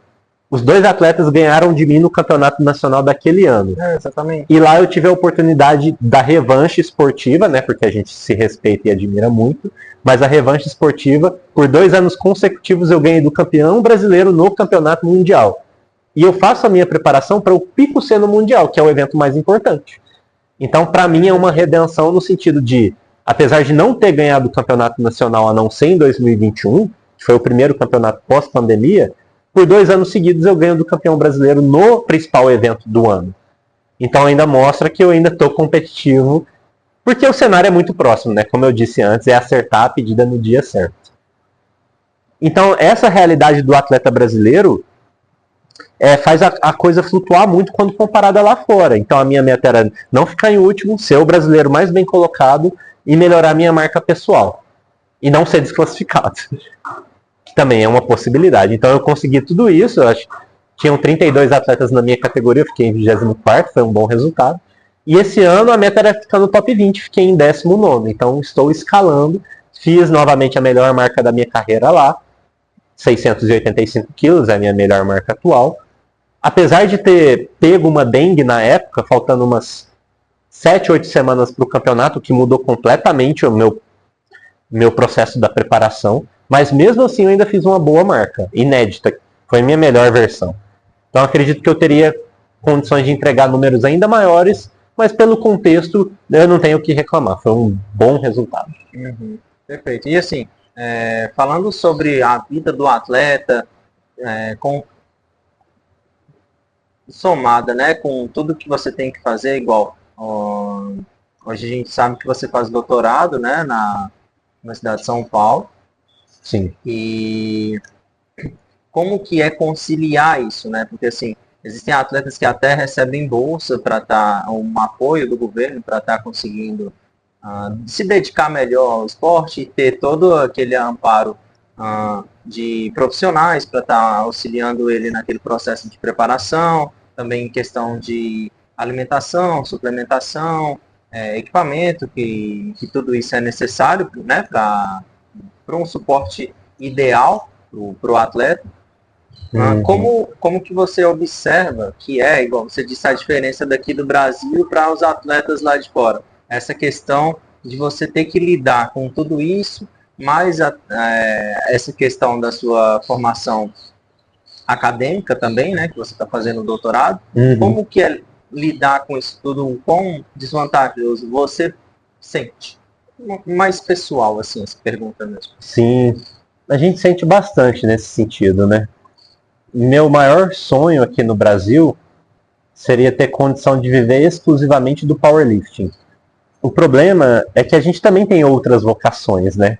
os 2 atletas ganharam de mim no campeonato nacional daquele ano. Exatamente. E lá eu tive a oportunidade da revanche esportiva, né, porque a gente se respeita e admira muito, mas a revanche esportiva, por 2 anos consecutivos eu ganhei do campeão brasileiro no campeonato mundial. E eu faço a minha preparação para o Pico C no Mundial, que é o evento mais importante. Então, para mim, é uma redenção no sentido de, apesar de não ter ganhado o campeonato nacional a não ser em 2021, que foi o primeiro campeonato pós-pandemia, por 2 anos seguidos eu ganho do campeão brasileiro no principal evento do ano. Então ainda mostra que eu ainda estou competitivo, porque o cenário é muito próximo, né? Como eu disse antes, é acertar a pedida no dia certo. Então essa realidade do atleta brasileiro faz a coisa flutuar muito quando comparada lá fora. Então a minha meta era não ficar em último, ser o brasileiro mais bem colocado e melhorar a minha marca pessoal. E não ser desclassificado. Que também é uma possibilidade. Então eu consegui tudo isso, eu acho. Tinham 32 atletas na minha categoria, eu fiquei em 24º, foi um bom resultado. E esse ano a meta era ficar no top 20, fiquei em 19º. Então estou escalando, fiz novamente a melhor marca da minha carreira lá. 685 quilos é a minha melhor marca atual. Apesar de ter pego uma dengue na época, faltando umas 7, 8 semanas para o campeonato, que mudou completamente o meu processo da preparação, mas mesmo assim eu ainda fiz uma boa marca, inédita, foi a minha melhor versão. Então acredito que eu teria condições de entregar números ainda maiores, mas pelo contexto eu não tenho o que reclamar, foi um bom resultado. Uhum. Perfeito. E assim, falando sobre a vida do atleta, somada, né, com tudo que você tem que fazer, igual hoje a gente sabe que você faz doutorado, né, na cidade de São Paulo. Sim. E como que é conciliar isso, né? Porque assim, existem atletas que até recebem bolsa para um apoio do governo para estar conseguindo se dedicar melhor ao esporte e ter todo aquele amparo de profissionais para estar auxiliando ele naquele processo de preparação, também em questão de alimentação, suplementação, equipamento, que tudo isso é necessário, né, para um suporte ideal para o atleta. Como que você observa que igual você disse, a diferença daqui do Brasil para os atletas lá de fora? Essa questão de você ter que lidar com tudo isso, mais essa questão da sua formação acadêmica também, né, que você está fazendo doutorado. Como que é lidar com isso tudo, quão desvantajoso você sente? Mais pessoal, assim, essa pergunta mesmo. Sim, a gente sente bastante nesse sentido, né? Meu maior sonho aqui no Brasil seria ter condição de viver exclusivamente do powerlifting. O problema é que a gente também tem outras vocações, né?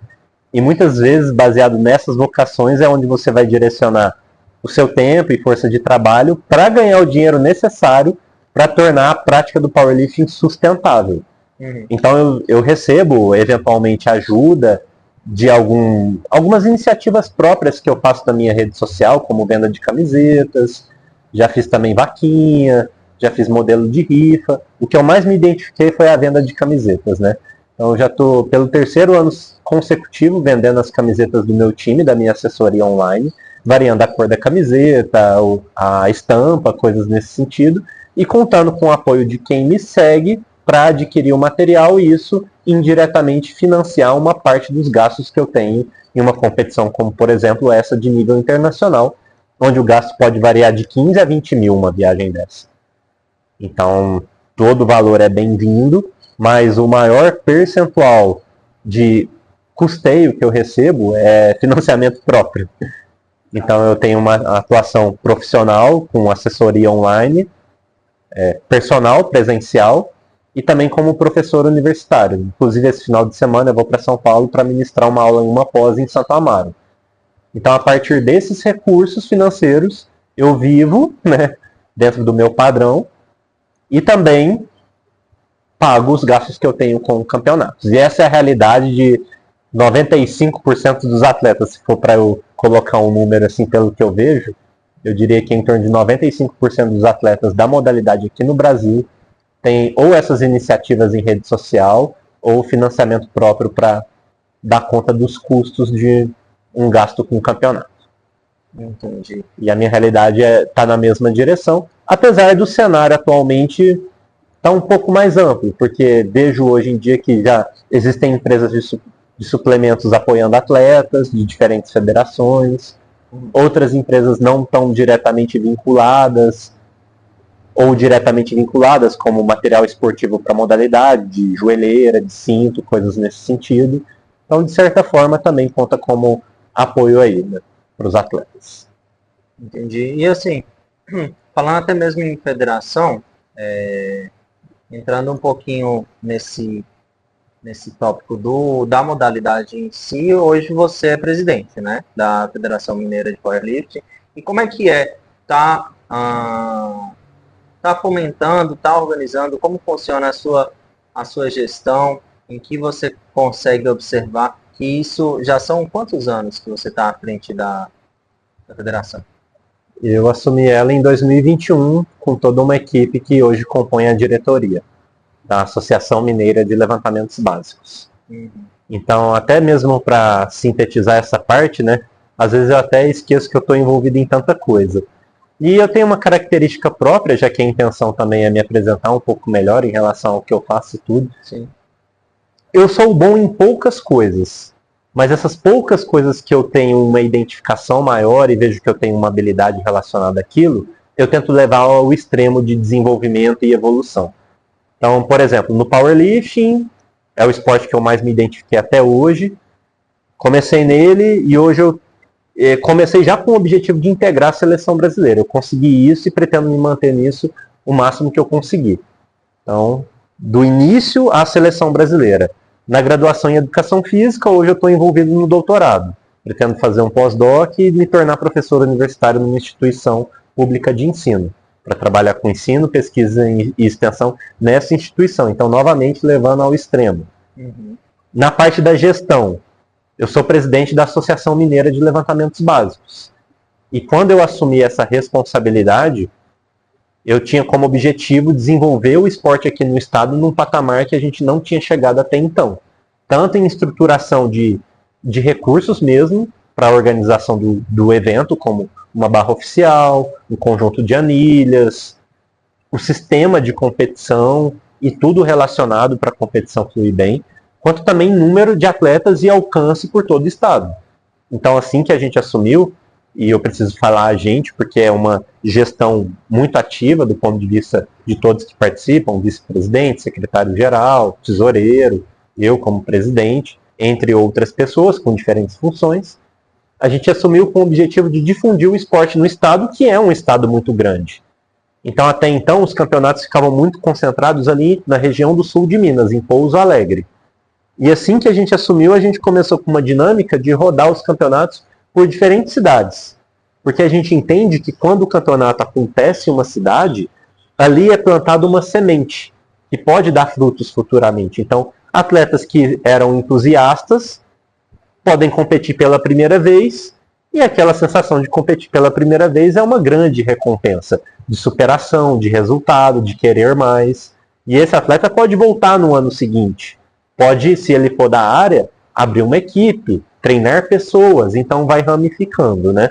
E muitas vezes, baseado nessas vocações, é onde você vai direcionar o seu tempo e força de trabalho para ganhar o dinheiro necessário para tornar a prática do powerlifting sustentável. Então eu recebo, eventualmente, ajuda de algumas iniciativas próprias que eu faço na minha rede social, como venda de camisetas, já fiz também vaquinha, já fiz modelo de rifa. O que eu mais me identifiquei foi a venda de camisetas, né? Então eu já estou pelo 3º ano consecutivo vendendo as camisetas do meu time, da minha assessoria online, variando a cor da camiseta, a estampa, coisas nesse sentido, e contando com o apoio de quem me segue para adquirir o material e isso indiretamente financiar uma parte dos gastos que eu tenho em uma competição como, por exemplo, essa de nível internacional, onde o gasto pode variar de 15 a 20 mil uma viagem dessa. Então, todo o valor é bem-vindo, mas o maior percentual de custeio que eu recebo é financiamento próprio. Então, eu tenho uma atuação profissional com assessoria online, personal, presencial, e também como professor universitário. Inclusive, esse final de semana eu vou para São Paulo para ministrar uma aula em uma pós em Santo Amaro. Então, a partir desses recursos financeiros, eu vivo, né, dentro do meu padrão e também pago os gastos que eu tenho com campeonatos. E essa é a realidade de 95% dos atletas. Se for para eu colocar um número assim pelo que eu vejo, eu diria que em torno de 95% dos atletas da modalidade aqui no Brasil tem ou essas iniciativas em rede social ou financiamento próprio para dar conta dos custos de um gasto com o campeonato. Entendi. E a minha realidade está na mesma direção, apesar do cenário atualmente estar um pouco mais amplo, porque vejo hoje em dia que já existem empresas de suplementos apoiando atletas de diferentes federações, outras empresas não tão diretamente vinculadas, ou diretamente vinculadas, como material esportivo para modalidade, de joelheira, de cinto, coisas nesse sentido. Então, de certa forma, também conta como apoio aí, né, para os atletas. Entendi. E assim, falando até mesmo em federação, entrando um pouquinho nesse tópico da modalidade em si, hoje você é presidente, né, da Federação Mineira de Powerlifting. E como é que tá está fomentando, está organizando, como funciona a sua gestão, em que você consegue observar que isso já são quantos anos que você está à frente da federação? Eu assumi ela em 2021 com toda uma equipe que hoje compõe a diretoria da Associação Mineira de Levantamentos Básicos. Então, até mesmo para sintetizar essa parte, né, às vezes eu até esqueço que eu estou envolvido em tanta coisa. E eu tenho uma característica própria, já que a intenção também é me apresentar um pouco melhor em relação ao que eu faço e tudo. Sim. Eu sou bom em poucas coisas, mas essas poucas coisas que eu tenho uma identificação maior e vejo que eu tenho uma habilidade relacionada àquilo, eu tento levar ao extremo de desenvolvimento e evolução. Então, por exemplo, no powerlifting, é o esporte que eu mais me identifiquei até hoje. Comecei nele e hoje eu comecei já com o objetivo de integrar a seleção brasileira. Eu consegui isso e pretendo me manter nisso o máximo que eu conseguir. Então, do início à seleção brasileira. Na graduação em Educação Física, hoje eu estou envolvido no doutorado. Pretendo fazer um pós-doc e me tornar professor universitário numa instituição pública de ensino, para trabalhar com ensino, pesquisa e extensão nessa instituição. Então, novamente, levando ao extremo. Na parte da gestão, eu sou presidente da Associação Mineira de Levantamentos Básicos. E quando eu assumi essa responsabilidade, eu tinha como objetivo desenvolver o esporte aqui no estado num patamar que a gente não tinha chegado até então. Tanto em estruturação de recursos mesmo, para a organização do evento, como uma barra oficial, um conjunto de anilhas, o sistema de competição e tudo relacionado para a competição fluir bem, quanto também número de atletas e alcance por todo o estado. Então, assim que a gente assumiu, e eu preciso falar a gente, porque é uma gestão muito ativa do ponto de vista de todos que participam, vice-presidente, secretário-geral, tesoureiro, eu como presidente, entre outras pessoas com diferentes funções, a gente assumiu com o objetivo de difundir o esporte no estado, que é um estado muito grande. Então, até então, os campeonatos ficavam muito concentrados ali na região do sul de Minas, em Pouso Alegre. E assim que a gente assumiu, a gente começou com uma dinâmica de rodar os campeonatos por diferentes cidades. Porque a gente entende que quando o campeonato acontece em uma cidade, ali é plantada uma semente, que pode dar frutos futuramente. Então, atletas que eram entusiastas podem competir pela primeira vez, e aquela sensação de competir pela primeira vez é uma grande recompensa de superação, de resultado, de querer mais. E esse atleta pode voltar no ano seguinte. Pode, se ele for da área, abrir uma equipe, treinar pessoas, então vai ramificando, né?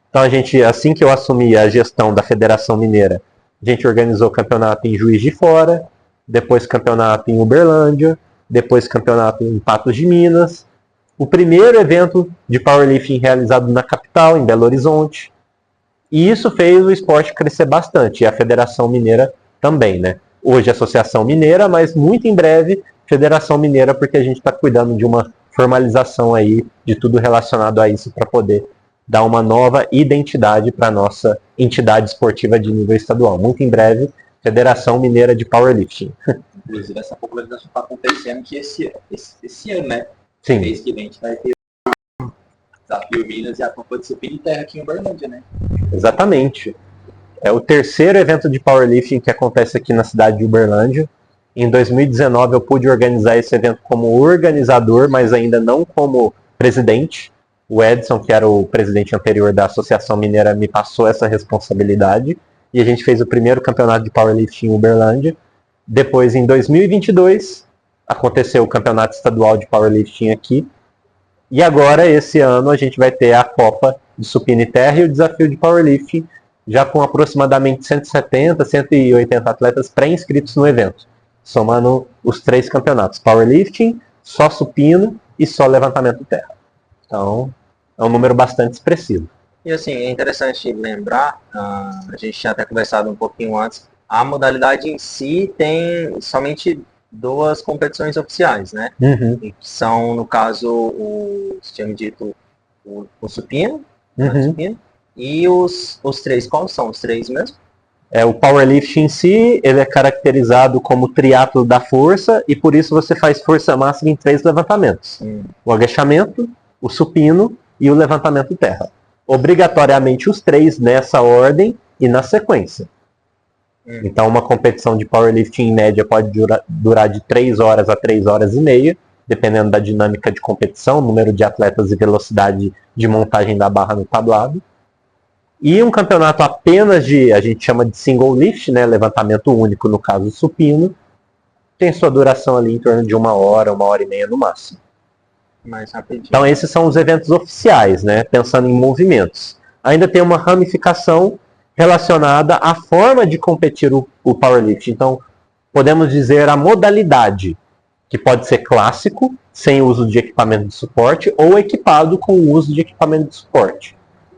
Então a gente, assim que eu assumi a gestão da Federação Mineira, a gente organizou campeonato em Juiz de Fora, depois campeonato em Uberlândia, depois campeonato em Patos de Minas, o primeiro evento de powerlifting realizado na capital, em Belo Horizonte. E isso fez o esporte crescer bastante, e a Federação Mineira também, né? Hoje Associação Mineira, mas muito em breve Federação Mineira, porque a gente está cuidando de uma formalização aí de tudo relacionado a isso para poder dar uma nova identidade para a nossa entidade esportiva de nível estadual. Muito em breve, Federação Mineira de Powerlifting. Inclusive, essa popularização está acontecendo que esse ano, né? Sim. Mês que vem a gente vai ter o Desafio Minas e a Copa de Supino em Terra aqui em Uberlândia, né? Exatamente. É o terceiro evento de powerlifting que acontece aqui na cidade de Uberlândia. Em 2019 eu pude organizar esse evento como organizador, mas ainda não como presidente. O Edson, que era o presidente anterior da Associação Mineira, me passou essa responsabilidade. E a gente fez o primeiro campeonato de powerlifting em Uberlândia. Depois, em 2022, aconteceu o campeonato estadual de powerlifting aqui. E agora, esse ano, a gente vai ter a Copa de Supino e Terra e o Desafio de Powerlifting, já com aproximadamente 170, 180 atletas pré-inscritos no evento, somando os 3 campeonatos: powerlifting, só supino e só levantamento terra. Então, é um número bastante expressivo. E assim, é interessante lembrar, a gente tinha até conversado um pouquinho antes, a modalidade em si tem somente 2 competições oficiais, né? Uhum. Que são, no caso, você tinha me dito, o supino, supino, e os 3, quais são os 3 mesmo? O powerlifting em si, ele é caracterizado como triatlo da força, e por isso você faz força máxima em 3 levantamentos. O agachamento, o supino e o levantamento terra. Obrigatoriamente os 3 nessa ordem, e na sequência. Então uma competição de powerlifting em média pode durar de 3 horas a 3 horas e meia, dependendo da dinâmica de competição, número de atletas e velocidade de montagem da barra no tablado. E um campeonato apenas a gente chama de single lift, né, levantamento único, no caso supino, tem sua duração ali em torno de 1 hora e meia no máximo. Mais rapidinho. Então esses são os eventos oficiais, né, pensando em movimentos. Ainda tem uma ramificação relacionada à forma de competir o powerlifting. Então podemos dizer a modalidade, que pode ser clássico, sem uso de equipamento de suporte, ou equipado com o uso de equipamento de suporte.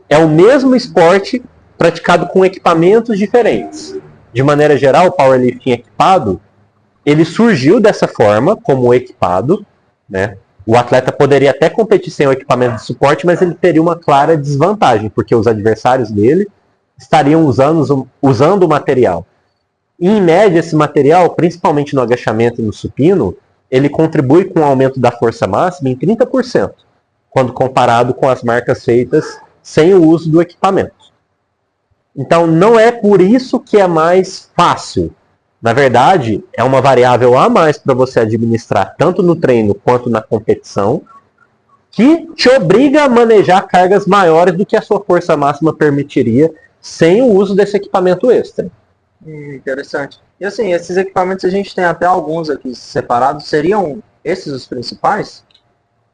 É o mesmo esporte praticado com equipamentos diferentes. De maneira geral, o powerlifting equipado, ele surgiu dessa forma, como equipado, né? O atleta poderia até competir sem o equipamento de suporte, mas ele teria uma clara desvantagem, porque os adversários dele estariam usando o material. E, em média, esse material, principalmente no agachamento e no supino, ele contribui com o aumento da força máxima em 30%, quando comparado com as marcas feitas sem o uso do equipamento. Então, não é por isso que é mais fácil. Na verdade, é uma variável a mais para você administrar, tanto no treino quanto na competição, que te obriga a manejar cargas maiores do que a sua força máxima permitiria sem o uso desse equipamento extra. Interessante. E assim, esses equipamentos a gente tem até alguns aqui separados. Seriam esses os principais?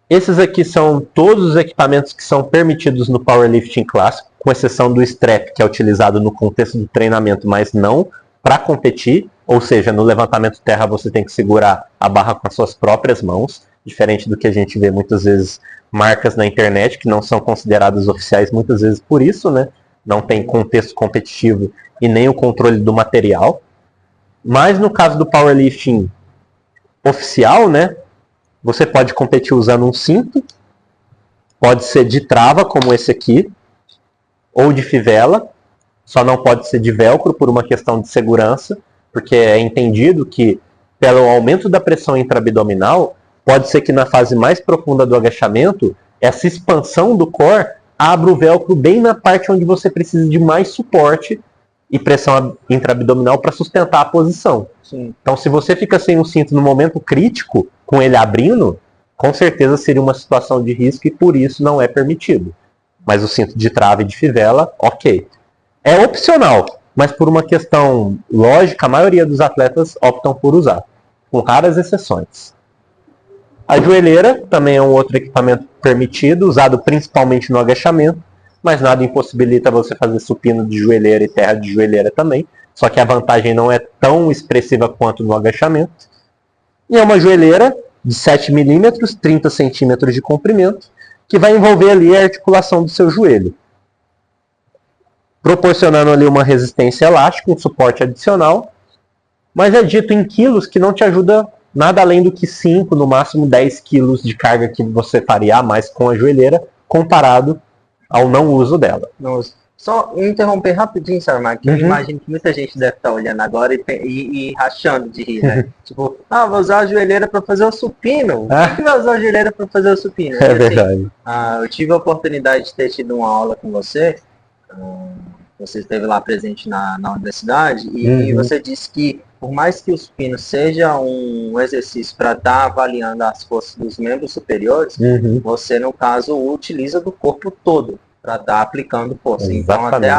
Esses aqui são todos os equipamentos que são permitidos no powerlifting clássico, com exceção do strap, que é utilizado no contexto do treinamento, mas não para competir. Ou seja, no levantamento terra você tem que segurar a barra com as suas próprias mãos, diferente do que a gente vê muitas vezes marcas na internet, que não são consideradas oficiais muitas vezes por isso, né? Não tem contexto competitivo e nem o controle do material. Mas no caso do powerlifting oficial, né? Você pode competir usando um cinto, pode ser de trava, como esse aqui, ou de fivela, só não pode ser de velcro por uma questão de segurança, porque é entendido que, pelo aumento da pressão intraabdominal, pode ser que na fase mais profunda do agachamento, essa expansão do core abra o velcro bem na parte onde você precisa de mais suporte e pressão intraabdominal para sustentar a posição. Sim. Então, se você fica sem um cinto no momento crítico, com ele abrindo, com certeza seria uma situação de risco e por isso não é permitido. Mas o cinto de trava e de fivela, ok. É opcional, mas por uma questão lógica, a maioria dos atletas optam por usar, com raras exceções. A joelheira também é um outro equipamento permitido, usado principalmente no agachamento, mas nada impossibilita você fazer supino de joelheira e terra de joelheira também, só que a vantagem não é tão expressiva quanto no agachamento. E é uma joelheira de 7 mm, 30 cm de comprimento, que vai envolver ali a articulação do seu joelho, proporcionando ali uma resistência elástica, um suporte adicional, mas é dito em quilos que não te ajuda nada além do que 5, no máximo 10 quilos de carga que você faria a mais com a joelheira, comparado ao não uso dela. Nossa. Só interromper rapidinho, Sarmar, que eu imagino que muita gente deve estar olhando agora e rachando de rir, né? Tipo, vou usar a joelheira para fazer o supino. Por que vai usar a joelheira para fazer o supino? É verdade. Eu tive a oportunidade de ter tido uma aula com você. Você esteve lá presente na universidade e você disse que, por mais que o supino seja um exercício para estar avaliando as forças dos membros superiores, você, no caso, utiliza do corpo todo para estar aplicando força. Exatamente. Então, até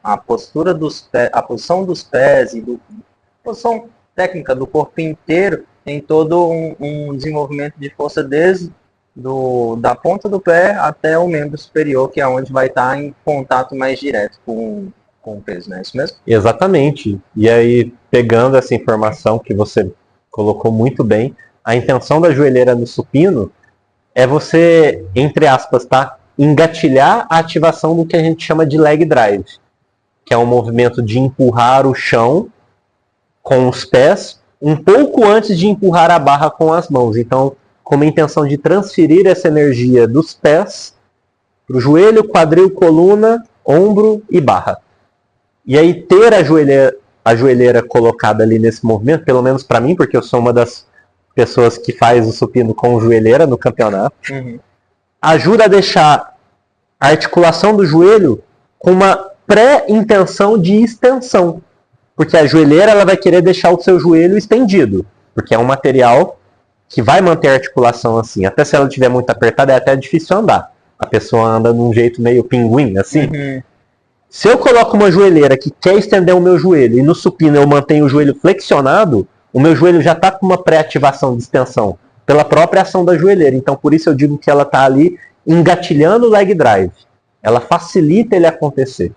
a postura dos pés, a posição dos pés e a posição técnica do corpo inteiro tem todo um desenvolvimento de força desde da ponta do pé até o membro superior, que é onde vai estar em contato mais direto com o peso, não é isso mesmo? Exatamente. E aí, pegando essa informação que você colocou muito bem, a intenção da joelheira no supino é você, entre aspas, engatilhar a ativação do que a gente chama de leg drive, que é um movimento de empurrar o chão com os pés um pouco antes de empurrar a barra com as mãos. Então, com a intenção de transferir essa energia dos pés para o joelho, quadril, coluna, ombro e barra. E aí ter a joelheira colocada ali nesse movimento, pelo menos para mim, porque eu sou uma das pessoas que faz o supino com joelheira no campeonato, ajuda a deixar a articulação do joelho com uma pré-intenção de extensão. Porque a joelheira ela vai querer deixar o seu joelho estendido, porque é um material que vai manter a articulação assim. Até se ela estiver muito apertada, é até difícil andar. A pessoa anda de um jeito meio pinguim, assim. Uhum. Se eu coloco uma joelheira que quer estender o meu joelho e no supino eu mantenho o joelho flexionado, o meu joelho já está com uma pré-ativação de extensão pela própria ação da joelheira. Então, por isso eu digo que ela está ali engatilhando o leg drive. Ela facilita ele acontecer.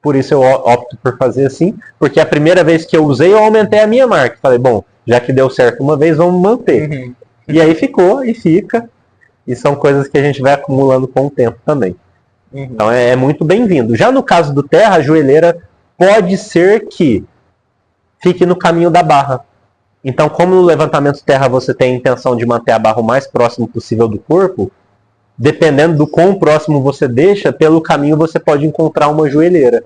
Por isso eu opto por fazer assim, porque a primeira vez que eu usei, eu aumentei a minha marca. Falei, bom, já que deu certo uma vez, vamos manter. Uhum. E aí ficou, e fica. E são coisas que a gente vai acumulando com o tempo também. Uhum. Então é muito bem-vindo. Já no caso do terra, a joelheira pode ser que fique no caminho da barra. Então, como no levantamento terra você tem a intenção de manter a barra o mais próximo possível do corpo, dependendo do quão próximo você deixa, pelo caminho você pode encontrar uma joelheira.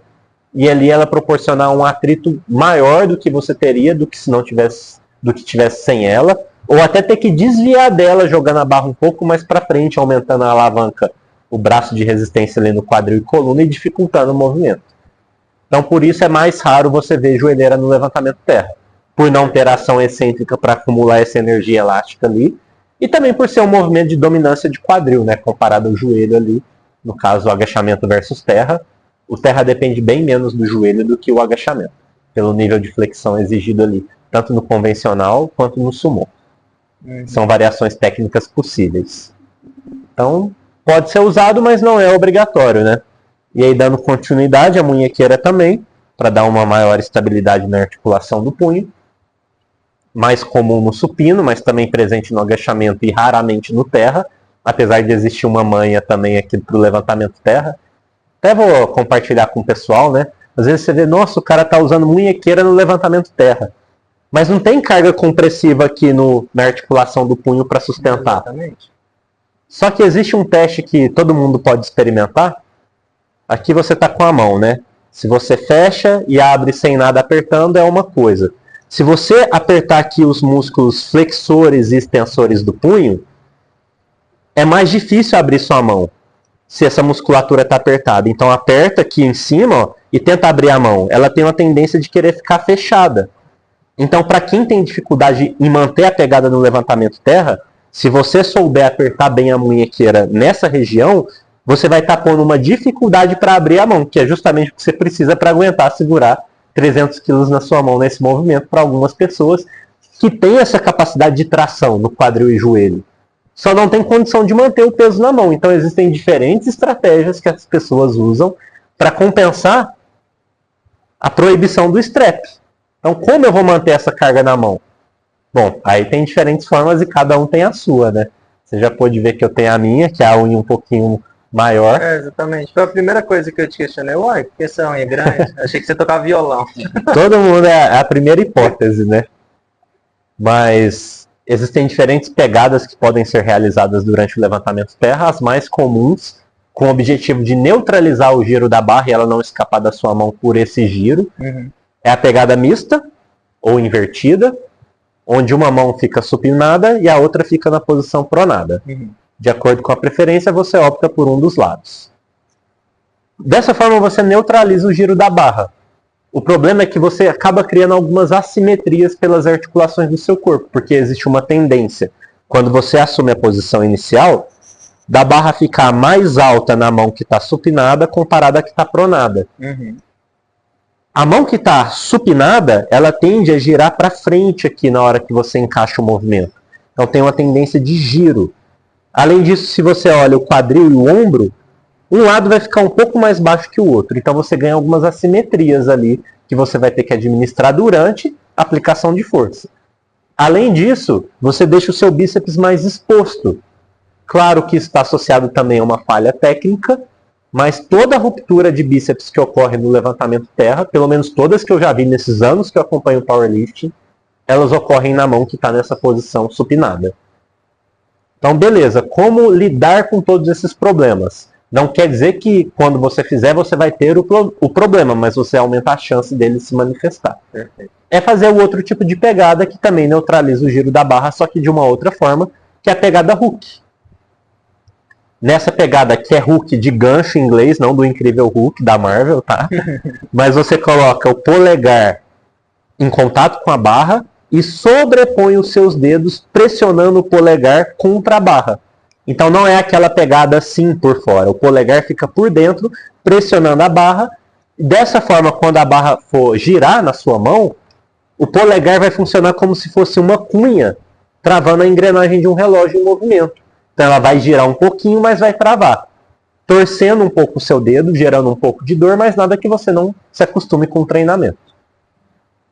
E ali ela proporcionar um atrito maior do que você teria do que se não tivesse, do que tivesse sem ela, ou até ter que desviar dela, jogando a barra um pouco mais para frente, aumentando a alavanca, o braço de resistência ali no quadril e coluna e dificultando o movimento. Então, por isso é mais raro você ver joelheira no levantamento terra, por não ter ação excêntrica para acumular essa energia elástica ali, e também por ser um movimento de dominância de quadril, né, comparado ao joelho ali, no caso o agachamento versus terra. O terra depende bem menos do joelho do que o agachamento, pelo nível de flexão exigido ali, tanto no convencional quanto no sumô. São variações técnicas possíveis. Então, pode ser usado, mas não é obrigatório, né? E aí, dando continuidade, a munhequeira também, para dar uma maior estabilidade na articulação do punho. Mais comum no supino, mas também presente no agachamento e raramente no terra, apesar de existir uma manha também aqui para o levantamento terra. Até vou compartilhar com o pessoal, né? Às vezes você vê, nossa, o cara tá usando munhequeira no levantamento terra. Mas não tem carga compressiva aqui na articulação do punho para sustentar. Exatamente. Só que existe um teste que todo mundo pode experimentar. Aqui você tá com a mão, né? Se você fecha e abre sem nada apertando, é uma coisa. Se você apertar aqui os músculos flexores e extensores do punho, é mais difícil abrir sua mão se essa musculatura está apertada. Então aperta aqui em cima, ó, e tenta abrir a mão. Ela tem uma tendência de querer ficar fechada. Então, para quem tem dificuldade em manter a pegada no levantamento terra, se você souber apertar bem a munhequeira nessa região, você vai estar pondo uma dificuldade para abrir a mão, que é justamente o que você precisa para aguentar segurar 300 quilos na sua mão nesse movimento, para algumas pessoas que têm essa capacidade de tração no quadril e joelho. Só não tem condição de manter o peso na mão. Então existem diferentes estratégias que as pessoas usam para compensar a proibição do strap. Então, como eu vou manter essa carga na mão? Bom, aí tem diferentes formas e cada um tem a sua, né? Você já pôde ver que eu tenho a minha, que é a unha um pouquinho maior. É, exatamente. Foi a primeira coisa que eu te questionei. Uai, por que essa unha é grande? Achei que você tocava violão. Todo mundo é a primeira hipótese, né? Mas existem diferentes pegadas que podem ser realizadas durante o levantamento terra. As mais comuns, com o objetivo de neutralizar o giro da barra e ela não escapar da sua mão por esse giro, é a pegada mista ou invertida, onde uma mão fica supinada e a outra fica na posição pronada. De acordo com a preferência, você opta por um dos lados. Dessa forma, você neutraliza o giro da barra. O problema é que você acaba criando algumas assimetrias pelas articulações do seu corpo, porque existe uma tendência, quando você assume a posição inicial, da barra ficar mais alta na mão que está supinada comparada à que está pronada. A mão que está supinada, ela tende a girar para frente aqui na hora que você encaixa o movimento. Então tem uma tendência de giro. Além disso, se você olha o quadril e o ombro, um lado vai ficar um pouco mais baixo que o outro. Então você ganha algumas assimetrias ali que você vai ter que administrar durante a aplicação de força. Além disso, você deixa o seu bíceps mais exposto. Claro que isso está associado também a uma falha técnica, mas toda ruptura de bíceps que ocorre no levantamento terra, pelo menos todas que eu já vi nesses anos que eu acompanho o powerlifting, elas ocorrem na mão que está nessa posição supinada. Então, beleza, como lidar com todos esses problemas? Não quer dizer que quando você fizer, você vai ter o problema, mas você aumenta a chance dele se manifestar. Perfeito. É fazer o outro tipo de pegada que também neutraliza o giro da barra, só que de uma outra forma, que é a pegada hook. nessa pegada que é Hulk de gancho em inglês, não do Incrível Hulk da Marvel, tá? Mas você coloca o polegar em contato com a barra e sobrepõe os seus dedos pressionando o polegar contra a barra. Então não é aquela pegada assim por fora. O polegar fica por dentro, pressionando a barra. Dessa forma, quando a barra for girar na sua mão, o polegar vai funcionar como se fosse uma cunha, travando a engrenagem de um relógio em movimento. Então ela vai girar um pouquinho, mas vai travar. Torcendo um pouco o seu dedo, gerando um pouco de dor, mas nada que você não se acostume com o treinamento.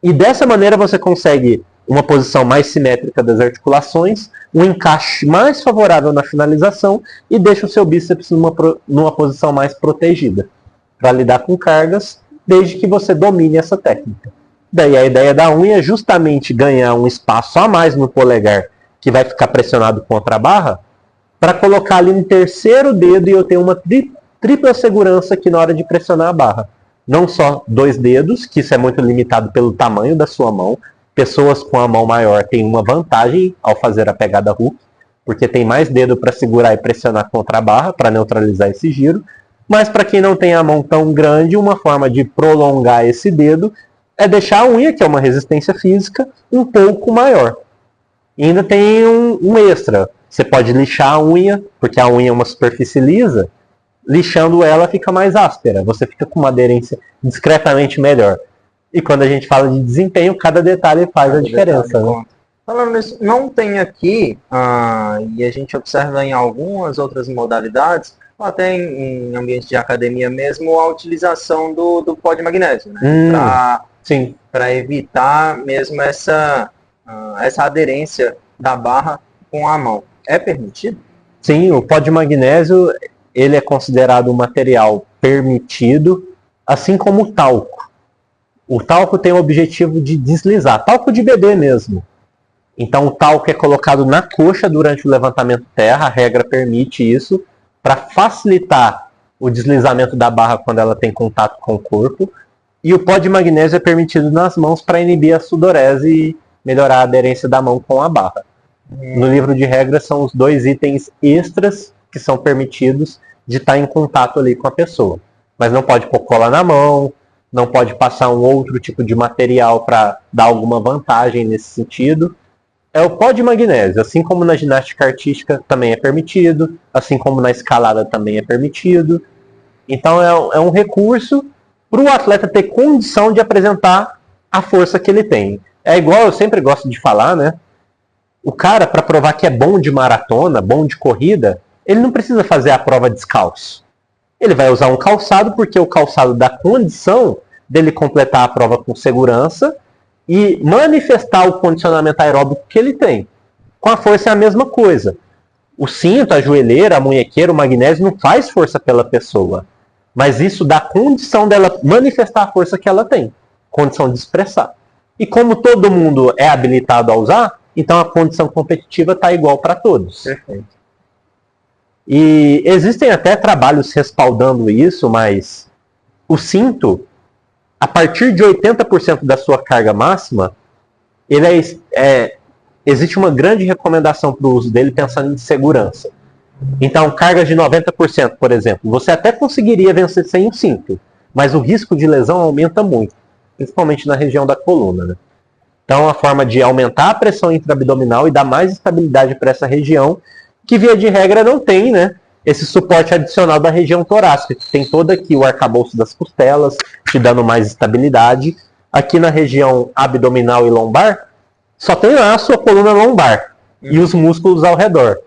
E dessa maneira você consegue uma posição mais simétrica das articulações, um encaixe mais favorável na finalização e deixa o seu bíceps numa posição mais protegida para lidar com cargas, desde que você domine essa técnica. Daí a ideia da unha é justamente ganhar um espaço a mais no polegar, que vai ficar pressionado contra a barra, para colocar ali um terceiro dedo e eu tenho uma tripla segurança aqui na hora de pressionar a barra. Não só 2 dedos, que isso é muito limitado pelo tamanho da sua mão. Pessoas com a mão maior têm uma vantagem ao fazer a pegada Hulk, porque tem mais dedo para segurar e pressionar contra a barra, para neutralizar esse giro. Mas para quem não tem a mão tão grande, uma forma de prolongar esse dedo é deixar a unha, que é uma resistência física, um pouco maior. E ainda tem um extra. Você pode lixar a unha, porque a unha é uma superfície lisa. Lixando ela fica mais áspera. Você fica com uma aderência discretamente melhor. E quando a gente fala de desempenho, cada detalhe faz a diferença. Né? Falando nisso, não tem aqui, e a gente observa em algumas outras modalidades, até em ambiente de academia mesmo, a utilização do pó de magnésio, né? Para evitar mesmo essa aderência da barra com a mão. É permitido? Sim, o pó de magnésio ele é considerado um material permitido, assim como o talco. O talco tem o objetivo de deslizar, talco de bebê mesmo. Então o talco é colocado na coxa durante o levantamento terra, a regra permite isso, para facilitar o deslizamento da barra quando ela tem contato com o corpo. E o pó de magnésio é permitido nas mãos para inibir a sudorese e melhorar a aderência da mão com a barra. No livro de regras são os 2 itens extras que são permitidos de estar em contato ali com a pessoa. Mas não pode pôr cola na mão, não pode passar um outro tipo de material para dar alguma vantagem nesse sentido. É o pó de magnésio, assim como na ginástica artística também é permitido, assim como na escalada também é permitido. Então é um recurso para o atleta ter condição de apresentar a força que ele tem. É igual, eu sempre gosto de falar, né? O cara, para provar que é bom de maratona, bom de corrida, ele não precisa fazer a prova descalço. Ele vai usar um calçado, porque o calçado dá condição dele completar a prova com segurança e manifestar o condicionamento aeróbico que ele tem. Com a força é a mesma coisa. O cinto, a joelheira, a munhequeira, o magnésio não faz força pela pessoa. Mas isso dá condição dela manifestar a força que ela tem. Condição de expressar. E como todo mundo é habilitado a usar, então a condição competitiva está igual para todos. Perfeito. E existem até trabalhos respaldando isso, mas o cinto, a partir de 80% da sua carga máxima, existe uma grande recomendação para o uso dele pensando em segurança. Então, cargas de 90%, por exemplo, você até conseguiria vencer sem o cinto, mas o risco de lesão aumenta muito, principalmente na região da coluna. Né? Então, a forma de aumentar a pressão intraabdominal e dar mais estabilidade para essa região, que via de regra não tem, né? Esse suporte adicional da região torácica, que tem todo aqui o arcabouço das costelas, te dando mais estabilidade. Aqui na região abdominal e lombar, só tem lá a sua coluna lombar e os músculos ao redor.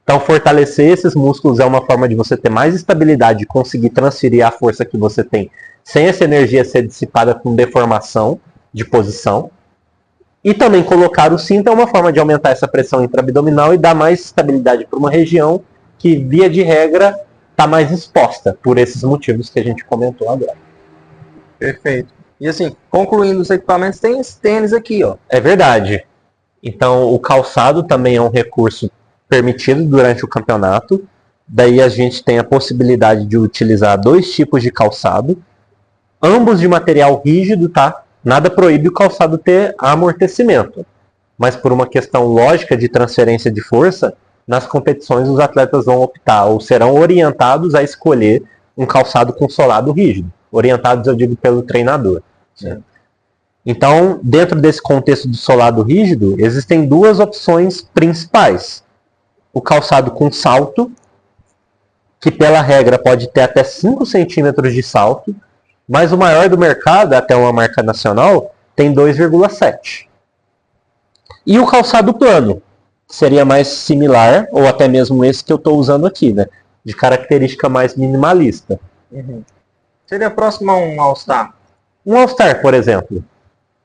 Então, fortalecer esses músculos é uma forma de você ter mais estabilidade e conseguir transferir a força que você tem, sem essa energia ser dissipada com deformação de posição. E também colocar o cinto é uma forma de aumentar essa pressão intraabdominal e dar mais estabilidade para uma região que, via de regra, está mais exposta, por esses motivos que a gente comentou agora. Perfeito. E assim, concluindo os equipamentos, tem esse tênis aqui, ó. É verdade. Então, o calçado também é um recurso permitido durante o campeonato. Daí a gente tem a possibilidade de utilizar 2 tipos de calçado, ambos de material rígido, tá? Nada proíbe o calçado ter amortecimento. Mas por uma questão lógica de transferência de força, nas competições os atletas vão optar ou serão orientados a escolher um calçado com solado rígido. Orientados, eu digo, pelo treinador. Né? Então, dentro desse contexto do solado rígido, existem duas opções principais. O calçado com salto, que pela regra pode ter até 5 centímetros de salto, mas o maior do mercado, até uma marca nacional, tem 2,7. E o calçado plano, que seria mais similar, ou até mesmo esse que eu estou usando aqui, né? De característica mais minimalista. Seria próximo a um All-Star? Um All-Star, por exemplo.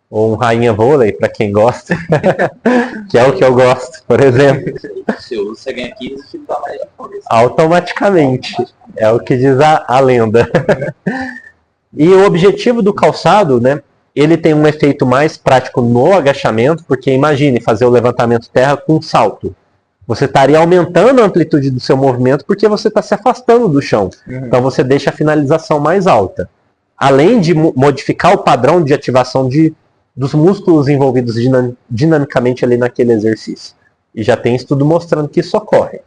Ou um Rainha Vôlei, para quem gosta. Que é o que eu gosto, por exemplo. Se você ganha 15, você dá mais automaticamente. É o que diz a lenda. E o objetivo do calçado, né? Ele tem um efeito mais prático no agachamento, porque imagine fazer o levantamento terra com salto. Você estaria aumentando a amplitude do seu movimento porque você está se afastando do chão. Então você deixa a finalização mais alta. Além de modificar o padrão de ativação dos músculos envolvidos dinamicamente ali naquele exercício. E já tem estudo mostrando que isso ocorre.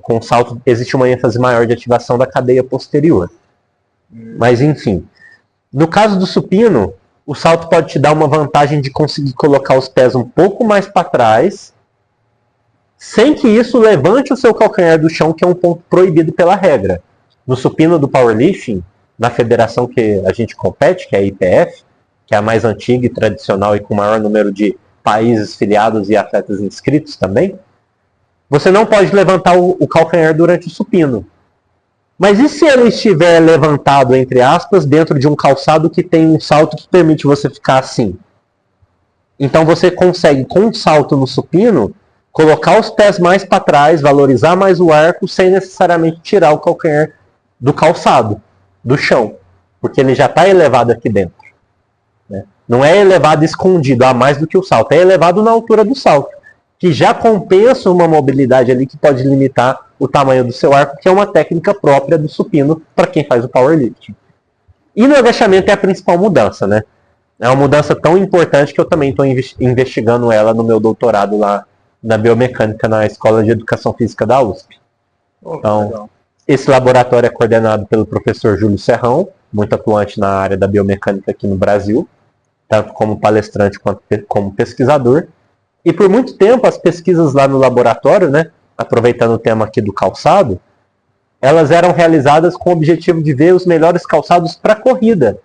Com o salto existe uma ênfase maior de ativação da cadeia posterior. Mas enfim. No caso do supino, o salto pode te dar uma vantagem de conseguir colocar os pés um pouco mais para trás, sem que isso levante o seu calcanhar do chão, que é um ponto proibido pela regra. No supino do powerlifting, na federação que a gente compete, que é a IPF, que é a mais antiga e tradicional e com o maior número de países filiados e atletas inscritos também, você não pode levantar o calcanhar durante o supino. Mas e se ele estiver levantado, entre aspas, dentro de um calçado que tem um salto que permite você ficar assim? Então você consegue, com um salto no supino, colocar os pés mais para trás, valorizar mais o arco, sem necessariamente tirar o calcanhar do calçado, do chão, porque ele já está elevado aqui dentro. Né? Não é elevado escondido a mais do que o salto, é elevado na altura do salto, que já compensa uma mobilidade ali que pode limitar o tamanho do seu arco, que é uma técnica própria do supino para quem faz o powerlifting. E no agachamento é a principal mudança, né? É uma mudança tão importante que eu também estou investigando ela no meu doutorado lá na biomecânica na Escola de Educação Física da USP. Então, esse laboratório é coordenado pelo professor Júlio Serrão, muito atuante na área da biomecânica aqui no Brasil, tanto como palestrante quanto como pesquisador. E por muito tempo as pesquisas lá no laboratório, né, aproveitando o tema aqui do calçado, elas eram realizadas com o objetivo de ver os melhores calçados para corrida.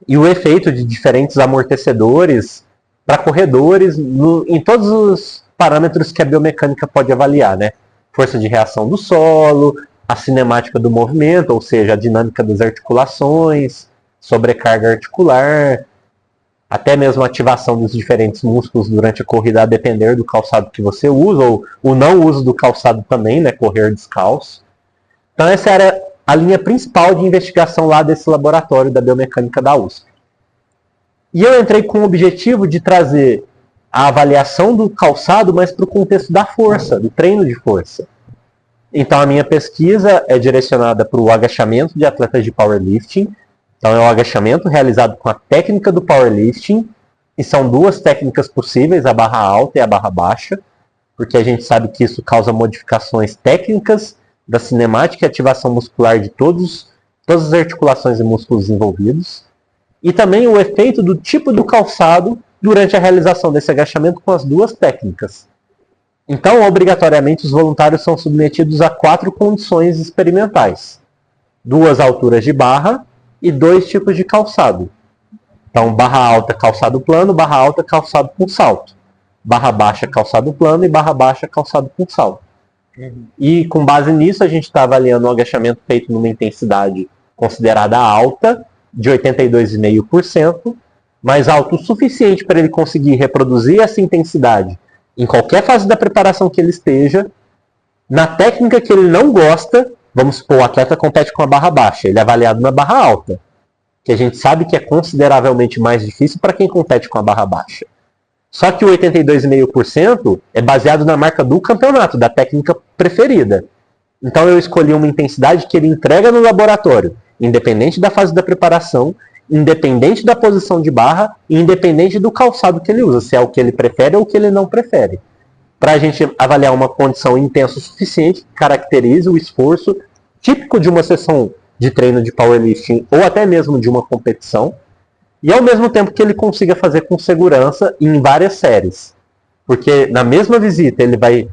E o efeito de diferentes amortecedores para corredores em todos os parâmetros que a biomecânica pode avaliar, né? Força de reação do solo, a cinemática do movimento, ou seja, a dinâmica das articulações, sobrecarga articular, até mesmo a ativação dos diferentes músculos durante a corrida, a depender do calçado que você usa, ou o não uso do calçado também, né, correr descalço. Então essa era a linha principal de investigação lá desse laboratório da biomecânica da USP. E eu entrei com o objetivo de trazer a avaliação do calçado, mas para o contexto da força, do treino de força. Então a minha pesquisa é direcionada para o agachamento de atletas de powerlifting. Então é o agachamento realizado com a técnica do powerlifting, e são duas técnicas possíveis, a barra alta e a barra baixa, porque a gente sabe que isso causa modificações técnicas da cinemática e ativação muscular de todas as articulações e músculos envolvidos, e também o efeito do tipo do calçado durante a realização desse agachamento com as duas técnicas. Então, obrigatoriamente, os voluntários são submetidos a 4 condições experimentais: 2 alturas de barra e 2 tipos de calçado. Então, barra alta, calçado plano, barra alta, calçado com salto. Barra baixa, calçado plano e barra baixa, calçado com salto. E com base nisso, a gente está avaliando o agachamento feito numa intensidade considerada alta, de 82,5%, mas alto o suficiente para ele conseguir reproduzir essa intensidade em qualquer fase da preparação que ele esteja, na técnica que ele não gosta. Vamos supor, o atleta compete com a barra baixa, ele é avaliado na barra alta, que a gente sabe que é consideravelmente mais difícil para quem compete com a barra baixa. Só que o 82,5% é baseado na marca do campeonato, da técnica preferida. Então eu escolhi uma intensidade que ele entrega no laboratório, independente da fase da preparação, independente da posição de barra e independente do calçado que ele usa, se é o que ele prefere ou o que ele não prefere. para a gente avaliar uma condição intensa o suficiente que caracterize o esforço típico de uma sessão de treino de powerlifting ou até mesmo de uma competição, e ao mesmo tempo que ele consiga fazer com segurança em várias séries. Porque na mesma visita ele vai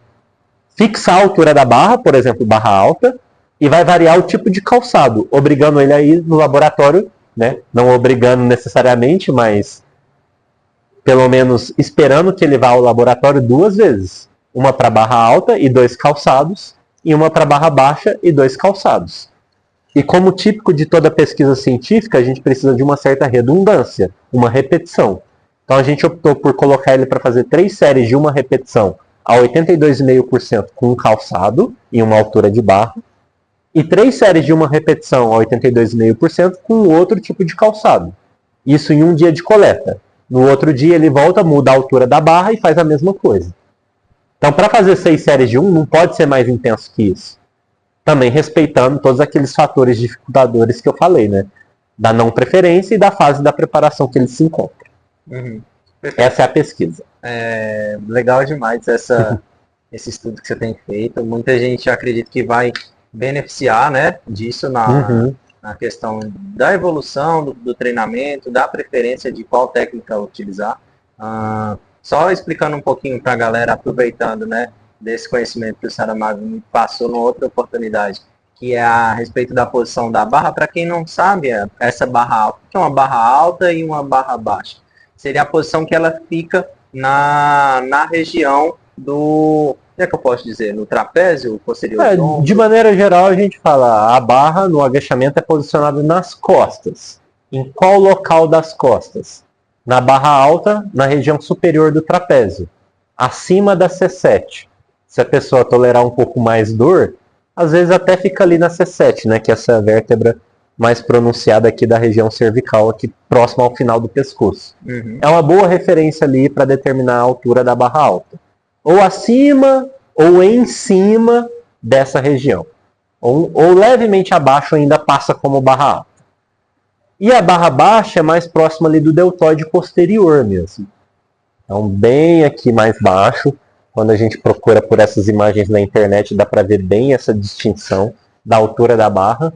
fixar a altura da barra, por exemplo, barra alta, e vai variar o tipo de calçado, obrigando ele a ir no laboratório, né? Não obrigando necessariamente, mas pelo menos esperando que ele vá ao laboratório 2 vezes. Uma para barra alta e 2 calçados, e uma para barra baixa e 2 calçados. E como típico de toda pesquisa científica, a gente precisa de uma certa redundância, uma repetição. Então a gente optou por colocar ele para fazer 3 séries de uma repetição a 82,5% com um calçado e uma altura de barra, e 3 séries de uma repetição a 82,5% com outro tipo de calçado. Isso em um dia de coleta. No outro dia ele volta, muda a altura da barra e faz a mesma coisa. Então para fazer 6 séries de 1 não pode ser mais intenso que isso. Também respeitando todos aqueles fatores dificultadores que eu falei, né? Da não preferência e da fase da preparação que ele se encontra. Uhum. Essa é a pesquisa. Legal demais esse estudo que você tem feito. Muita gente acredita que vai beneficiar, né, disso na questão da evolução do treinamento, da preferência de qual técnica utilizar. Só explicando um pouquinho para a galera, aproveitando, né, desse conhecimento que o Saramago me passou numa outra oportunidade, que é a respeito da posição da barra. Para quem não sabe, essa barra alta, que é uma barra alta e uma barra baixa, seria a posição que ela fica na região do, como é que eu posso dizer, no trapézio posterior? De maneira geral, a gente fala, a barra no agachamento é posicionada nas costas. Em qual local das costas? Na barra alta, na região superior do trapézio, acima da C7. Se a pessoa tolerar um pouco mais dor, às vezes até fica ali na C7, né, que é essa vértebra mais pronunciada aqui da região cervical, aqui próximo ao final do pescoço. É uma boa referência ali para determinar a altura da barra alta. Ou acima ou em cima dessa região. Ou levemente abaixo ainda passa como barra alta. E a barra baixa é mais próxima ali do deltoide posterior mesmo. Então bem aqui mais baixo. Quando a gente procura por essas imagens na internet, dá para ver bem essa distinção da altura da barra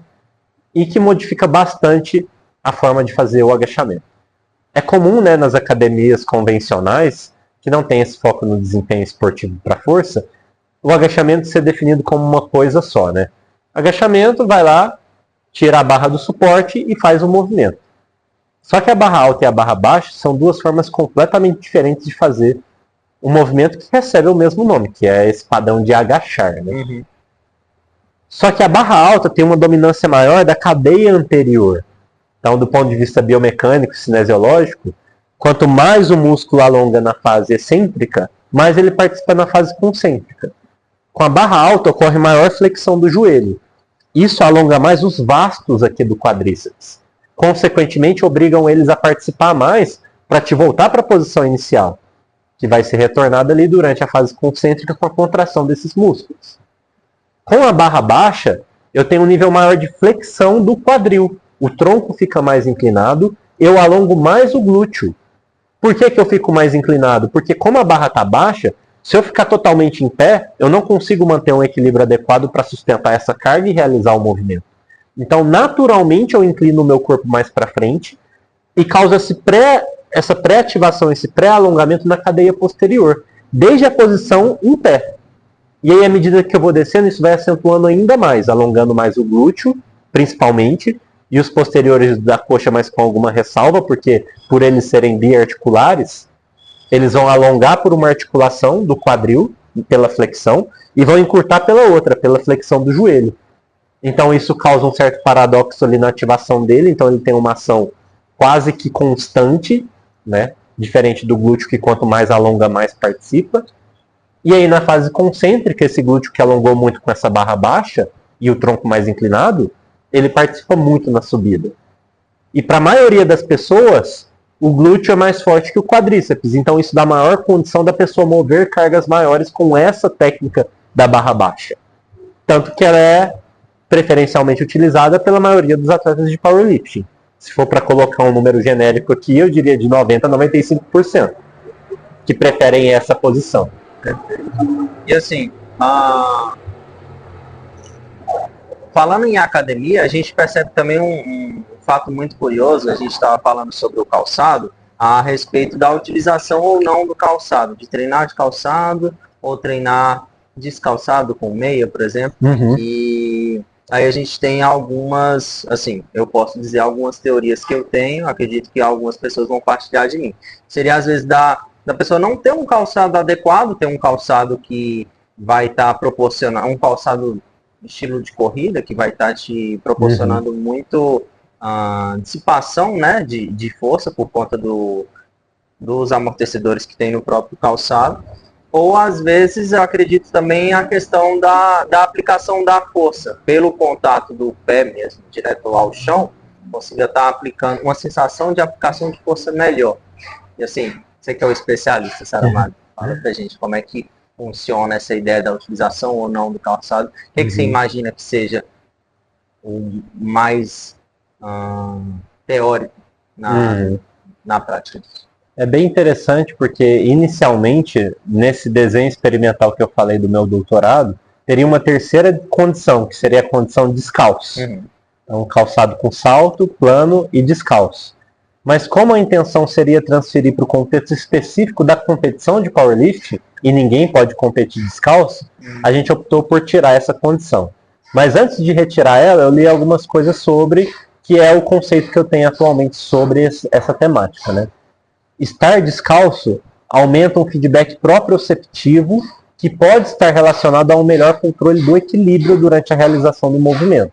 e que modifica bastante a forma de fazer o agachamento. É comum, né, nas academias convencionais, que não tem esse foco no desempenho esportivo para força, o agachamento ser definido como uma coisa só, né? Agachamento, vai lá, tira a barra do suporte e faz o movimento. Só que a barra alta e a barra baixa são 2 formas completamente diferentes de fazer um movimento que recebe o mesmo nome, que é esse padrão de agachar, né? Só que a barra alta tem uma dominância maior da cadeia anterior. Então, do ponto de vista biomecânico, cinesiológico, quanto mais o músculo alonga na fase excêntrica, mais ele participa na fase concêntrica. Com a barra alta ocorre maior flexão do joelho. Isso alonga mais os vastos aqui do quadríceps. Consequentemente, obrigam eles a participar mais para te voltar para a posição inicial, que vai ser retornada ali durante a fase concêntrica com a contração desses músculos. Com a barra baixa, eu tenho um nível maior de flexão do quadril. O tronco fica mais inclinado, eu alongo mais o glúteo. Por que eu fico mais inclinado? Porque como a barra está baixa, se eu ficar totalmente em pé, eu não consigo manter um equilíbrio adequado para sustentar essa carga e realizar o movimento. Então, naturalmente, eu inclino o meu corpo mais para frente e causa essa pré-ativação, esse pré-alongamento na cadeia posterior, desde a posição em pé. E aí, à medida que eu vou descendo, isso vai acentuando ainda mais, alongando mais o glúteo, principalmente, e os posteriores da coxa, mas com alguma ressalva, porque por eles serem biarticulares, eles vão alongar por uma articulação do quadril, pela flexão, e vão encurtar pela outra, pela flexão do joelho. Então isso causa um certo paradoxo ali na ativação dele, então ele tem uma ação quase que constante, né? Diferente do glúteo, que quanto mais alonga, mais participa. E aí na fase concêntrica, esse glúteo que alongou muito com essa barra baixa, e o tronco mais inclinado, ele participa muito na subida. E para a maioria das pessoas, o glúteo é mais forte que o quadríceps, então isso dá maior condição da pessoa mover cargas maiores com essa técnica da barra baixa. Tanto que ela é preferencialmente utilizada pela maioria dos atletas de powerlifting. Se for para colocar um número genérico aqui, eu diria de 90% a 95% que preferem essa posição. E assim, falando em academia, a gente percebe também um fato muito curioso. A gente estava falando sobre o calçado, a respeito da utilização ou não do calçado, de treinar de calçado ou treinar descalçado com meia, por exemplo. E aí a gente tem algumas, assim, eu posso dizer algumas teorias que eu tenho, acredito que algumas pessoas vão partilhar de mim. Seria às vezes da pessoa não ter um calçado adequado, ter um calçado que vai estar proporcionando, um calçado estilo de corrida, que vai estar te proporcionando muito dissipação, né, de força por conta dos amortecedores que tem no próprio calçado. Ou às vezes eu acredito também a questão da aplicação da força pelo contato do pé mesmo, direto ao chão, consiga estar aplicando uma sensação de aplicação de força melhor. E assim, você que é o especialista, Saramago, fala pra gente como é que funciona essa ideia da utilização ou não do calçado. O que você imagina que seja o mais teórico na prática disso? É bem interessante porque, inicialmente, nesse desenho experimental que eu falei do meu doutorado, teria uma terceira condição, que seria a condição descalço. Então, calçado com salto, plano e descalço. Mas como a intenção seria transferir para o contexto específico da competição de powerlifting, e ninguém pode competir descalço, a gente optou por tirar essa condição. Mas antes de retirar ela, eu li algumas coisas sobre, que é o conceito que eu tenho atualmente sobre essa temática, né? Estar descalço aumenta um feedback proprioceptivo que pode estar relacionado a um melhor controle do equilíbrio durante a realização do movimento.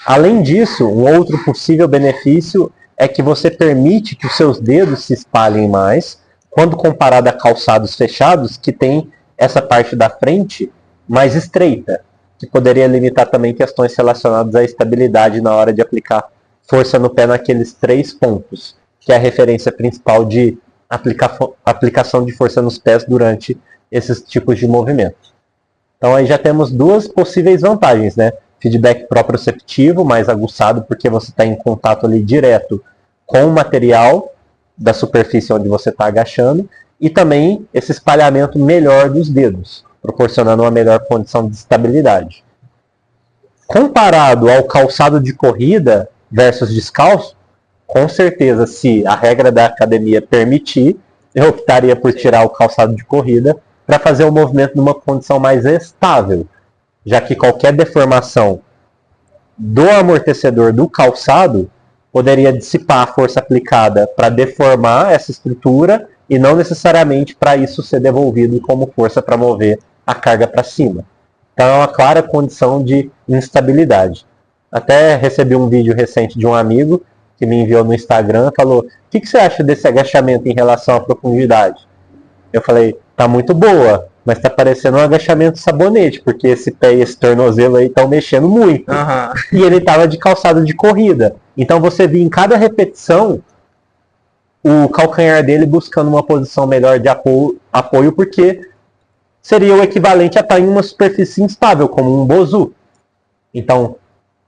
Além disso, um outro possível benefício é que você permite que os seus dedos se espalhem mais, quando comparado a calçados fechados, que tem essa parte da frente mais estreita, que poderia limitar também questões relacionadas à estabilidade na hora de aplicar força no pé naqueles 3 pontos, que é a referência principal de aplicação de força nos pés durante esses tipos de movimento. Então aí já temos 2 possíveis vantagens, né? Feedback proprioceptivo, mais aguçado, porque você está em contato ali direto com o material da superfície onde você está agachando, e também esse espalhamento melhor dos dedos, proporcionando uma melhor condição de estabilidade. Comparado ao calçado de corrida versus descalço, com certeza, se a regra da academia permitir, eu optaria por tirar o calçado de corrida para fazer o movimento numa condição mais estável, já que qualquer deformação do amortecedor do calçado poderia dissipar a força aplicada para deformar essa estrutura e não necessariamente para isso ser devolvido como força para mover a carga para cima. Então é uma clara condição de instabilidade. Até recebi um vídeo recente de um amigo que me enviou no Instagram, falou: o que você acha desse agachamento em relação à profundidade? Eu falei: tá muito boa, mas tá parecendo um agachamento sabonete, porque esse pé e esse tornozelo aí estão mexendo muito. E ele tava de calçado de corrida. Então você via em cada repetição o calcanhar dele buscando uma posição melhor de apoio, porque seria o equivalente a estar em uma superfície instável, como um bozu. Então,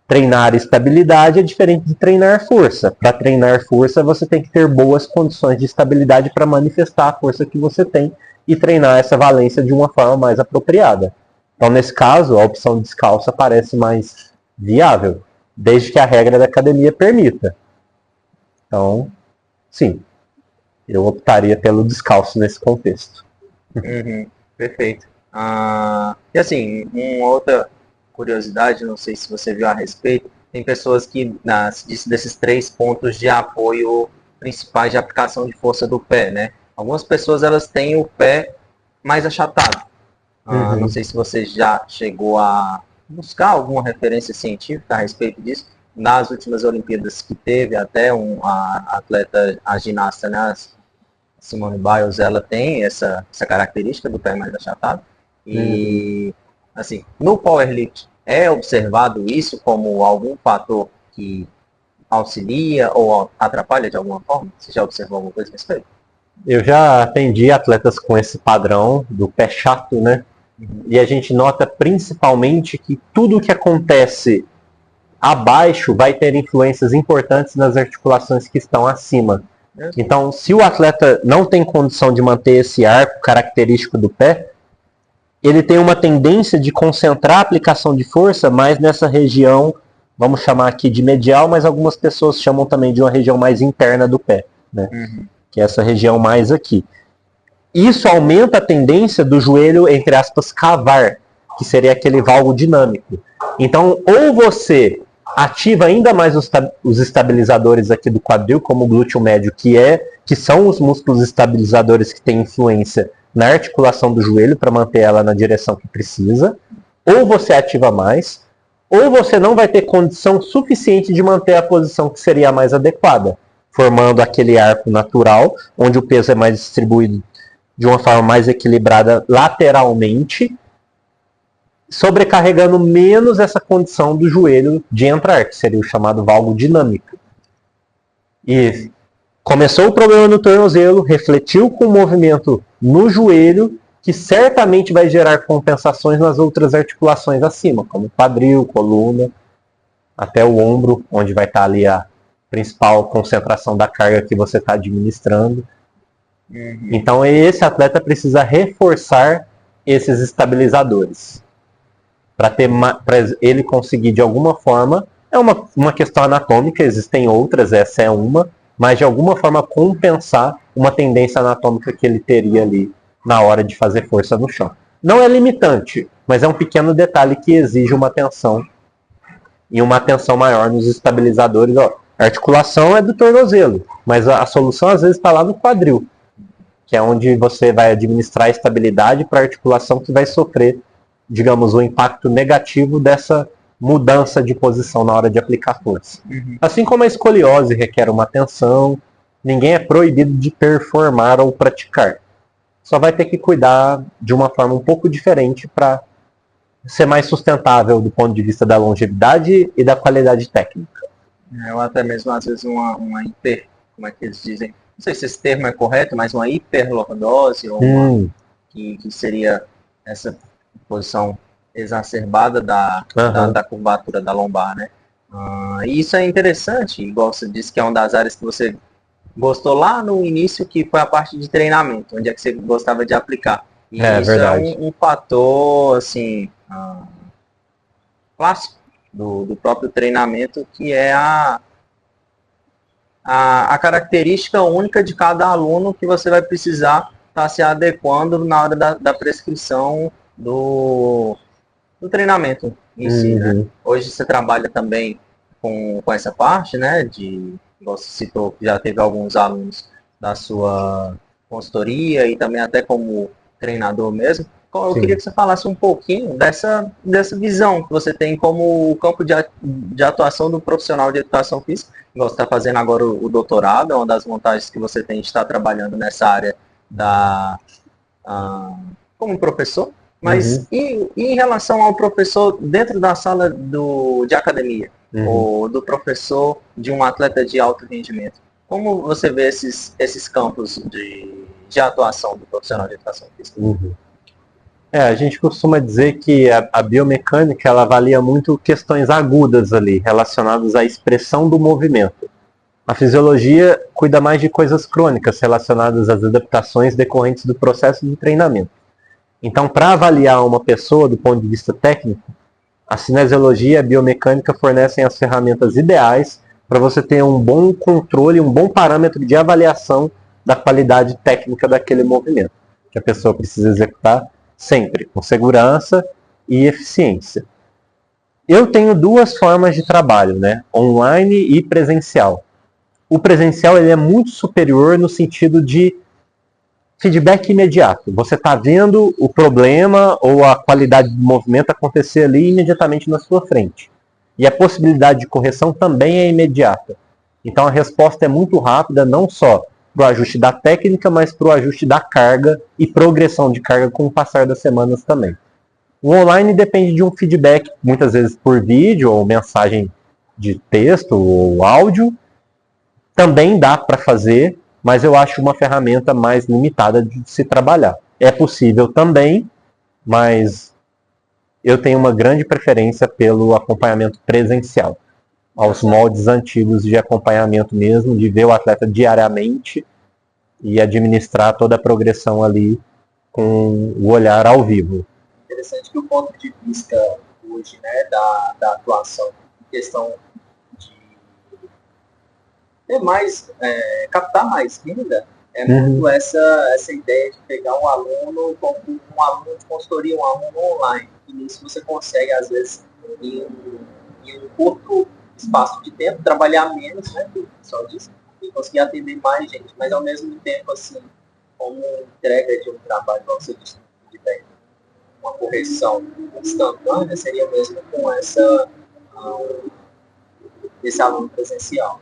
treinar estabilidade é diferente de treinar força. Para treinar força, você tem que ter boas condições de estabilidade para manifestar a força que você tem e treinar essa valência de uma forma mais apropriada. Então, nesse caso, a opção descalça parece mais viável, desde que a regra da academia permita. Então, sim, eu optaria pelo descalço nesse contexto. Perfeito. E assim, uma outra curiosidade, não sei se você viu a respeito, tem pessoas que, desses 3 pontos de apoio principais de aplicação de força do pé, né? Algumas pessoas, elas têm o pé mais achatado. Não sei se você já chegou a buscar alguma referência científica a respeito disso. Nas últimas Olimpíadas que teve, até a atleta, a ginasta, né, Simone Biles, ela tem essa característica do pé mais achatado. E, assim, no powerlift, é observado isso como algum fator que auxilia ou atrapalha de alguma forma? Você já observou alguma coisa a respeito? Eu já atendi atletas com esse padrão do pé chato, né? E a gente nota principalmente que tudo que acontece abaixo vai ter influências importantes nas articulações que estão acima. Então, se o atleta não tem condição de manter esse arco característico do pé, ele tem uma tendência de concentrar a aplicação de força mais nessa região, vamos chamar aqui de medial, mas algumas pessoas chamam também de uma região mais interna do pé, né? Que é essa região mais aqui. Isso aumenta a tendência do joelho, entre aspas, cavar, que seria aquele valgo dinâmico. Então, ou você ativa ainda mais os estabilizadores aqui do quadril, como o glúteo médio, que são os músculos estabilizadores que têm influência na articulação do joelho para manter ela na direção que precisa, ou você ativa mais, ou você não vai ter condição suficiente de manter a posição que seria a mais adequada, formando aquele arco natural, onde o peso é mais distribuído de uma forma mais equilibrada lateralmente, sobrecarregando menos essa condição do joelho de entrar, que seria o chamado valgo dinâmico. E começou o problema no tornozelo, refletiu com o movimento no joelho, que certamente vai gerar compensações nas outras articulações acima, como quadril, coluna, até o ombro, onde vai estar ali a principal concentração da carga que você está administrando. Então esse atleta precisa reforçar esses estabilizadores para ele conseguir de alguma forma, é uma questão anatômica, existem outras, essa é uma, mas de alguma forma compensar uma tendência anatômica que ele teria ali na hora de fazer força no chão. Não é limitante, mas é um pequeno detalhe que exige uma atenção e uma atenção maior nos estabilizadores. Ó, a articulação é do tornozelo, mas a solução às vezes está lá no quadril, que é onde você vai administrar a estabilidade para a articulação que vai sofrer, digamos, o impacto negativo dessa mudança de posição na hora de aplicar força. Assim como a escoliose requer uma atenção, ninguém é proibido de performar ou praticar. Só vai ter que cuidar de uma forma um pouco diferente para ser mais sustentável do ponto de vista da longevidade e da qualidade técnica. Ou até mesmo, às vezes, uma como é que eles dizem? Não sei se esse termo é correto, mas uma hiperlordose, ou que seria essa posição exacerbada da curvatura da lombar, né? E isso é interessante, igual você disse que é uma das áreas que você gostou lá no início, que foi a parte de treinamento, onde é que você gostava de aplicar. E isso verdade. É um fator, assim, clássico do próprio treinamento, que é a característica única de cada aluno que você vai precisar estar se adequando na hora da prescrição do treinamento em si, né? Hoje você trabalha também com essa parte, né? Você citou que já teve alguns alunos da sua consultoria e também até como treinador mesmo. Eu queria que você falasse um pouquinho dessa visão que você tem como o campo de atuação do profissional de educação física. Você está fazendo agora o doutorado, é uma das vantagens que você tem de estar trabalhando nessa área como professor. Mas e em relação ao professor dentro da sala de academia, ou do professor de um atleta de alto rendimento? Como você vê esses campos de atuação do profissional de educação física? A gente costuma dizer que a biomecânica ela avalia muito questões agudas ali, relacionadas à expressão do movimento. A fisiologia cuida mais de coisas crônicas, relacionadas às adaptações decorrentes do processo de treinamento. Então, para avaliar uma pessoa do ponto de vista técnico, a cinesiologia e a biomecânica fornecem as ferramentas ideais para você ter um bom controle, um bom parâmetro de avaliação da qualidade técnica daquele movimento, que a pessoa precisa executar sempre, com segurança e eficiência. Eu tenho duas formas de trabalho, né? Online e presencial. O presencial ele é muito superior no sentido de feedback imediato. Você está vendo o problema ou a qualidade do movimento acontecer ali imediatamente na sua frente. E a possibilidade de correção também é imediata. Então a resposta é muito rápida, não só para o ajuste da técnica, mas para o ajuste da carga e progressão de carga com o passar das semanas também. O online depende de um feedback, muitas vezes por vídeo ou mensagem de texto ou áudio. Também dá para fazer, mas eu acho uma ferramenta mais limitada de se trabalhar. É possível também, mas eu tenho uma grande preferência pelo acompanhamento presencial. aos moldes antigos de acompanhamento mesmo, de ver o atleta diariamente e administrar toda a progressão ali com o olhar ao vivo. Interessante que o ponto de vista hoje, né, da atuação, em questão de ter mais, captar mais renda, é muito essa ideia de pegar um aluno como um aluno de consultoria, um aluno online. E nisso você consegue, às vezes, em um curto espaço de tempo, trabalhar menos, né, só disso, e conseguir atender mais gente. Mas, ao mesmo tempo, assim, como entrega de um trabalho, como você disse, de uma correção instantânea, seria mesmo com esse aluno presencial.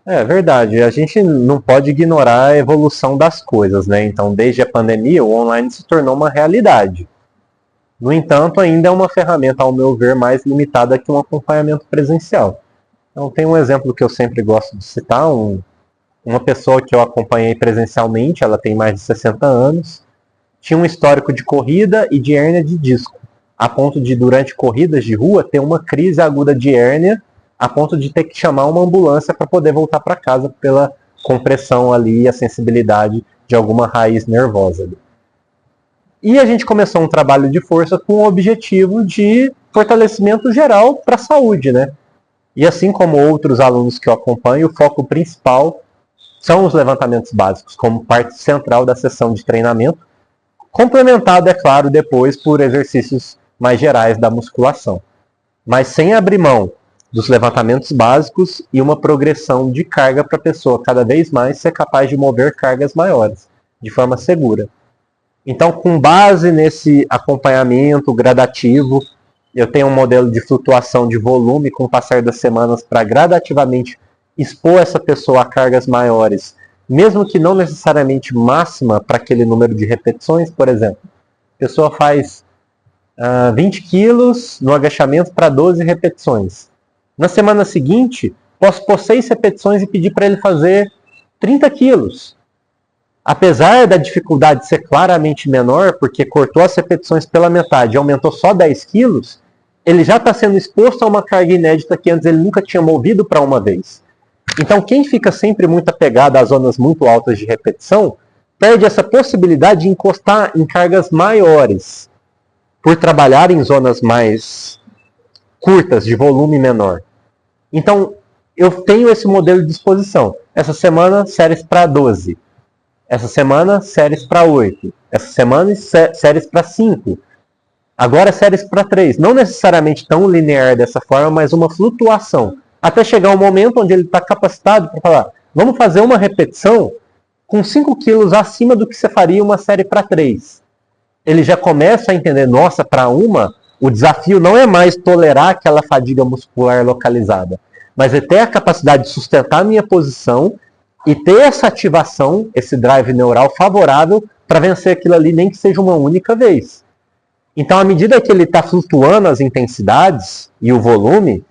É verdade, a gente não pode ignorar a evolução das coisas, né? Então, desde a pandemia, o online se tornou uma realidade. No entanto, ainda é uma ferramenta, ao meu ver, mais limitada que um acompanhamento presencial. Então, tem um exemplo que eu sempre gosto de citar, uma pessoa que eu acompanhei presencialmente, ela tem mais de 60 anos, tinha um histórico de corrida e de hérnia de disco, a ponto de, durante corridas de rua, ter uma crise aguda de hérnia, a ponto de ter que chamar uma ambulância para poder voltar para casa pela compressão ali e a sensibilidade de alguma raiz nervosa ali. E a gente começou um trabalho de força com o objetivo de fortalecimento geral para a saúde, né? E assim como outros alunos que eu acompanho, o foco principal são os levantamentos básicos, como parte central da sessão de treinamento, complementado, é claro, depois por exercícios mais gerais da musculação. Mas sem abrir mão dos levantamentos básicos e uma progressão de carga para a pessoa cada vez mais ser capaz de mover cargas maiores, de forma segura. Então, com base nesse acompanhamento gradativo, eu tenho um modelo de flutuação de volume com o passar das semanas para gradativamente expor essa pessoa a cargas maiores, mesmo que não necessariamente máxima para aquele número de repetições, por exemplo. A pessoa faz 20 quilos no agachamento para 12 repetições. Na semana seguinte, posso pôr 6 repetições e pedir para ele fazer 30 quilos. Apesar da dificuldade ser claramente menor, porque cortou as repetições pela metade e aumentou só 10 quilos, ele já está sendo exposto a uma carga inédita que antes ele nunca tinha movido para uma vez. Então, quem fica sempre muito apegado às zonas muito altas de repetição, perde essa possibilidade de encostar em cargas maiores, por trabalhar em zonas mais curtas, de volume menor. Então, eu tenho esse modelo de disposição. Essa semana, séries para 12. Essa semana, séries para 8. Essa semana, séries para 5. Agora, séries para 3. Não necessariamente tão linear dessa forma, mas uma flutuação. Até chegar um momento onde ele está capacitado para falar, vamos fazer uma repetição com 5 quilos acima do que você faria uma série para 3. Ele já começa a entender, nossa, para o desafio não é mais tolerar aquela fadiga muscular localizada, mas é ter a capacidade de sustentar a minha posição e ter essa ativação, esse drive neural favorável para vencer aquilo ali, nem que seja uma única vez. Então, à medida que ele está flutuando as intensidades e o volume,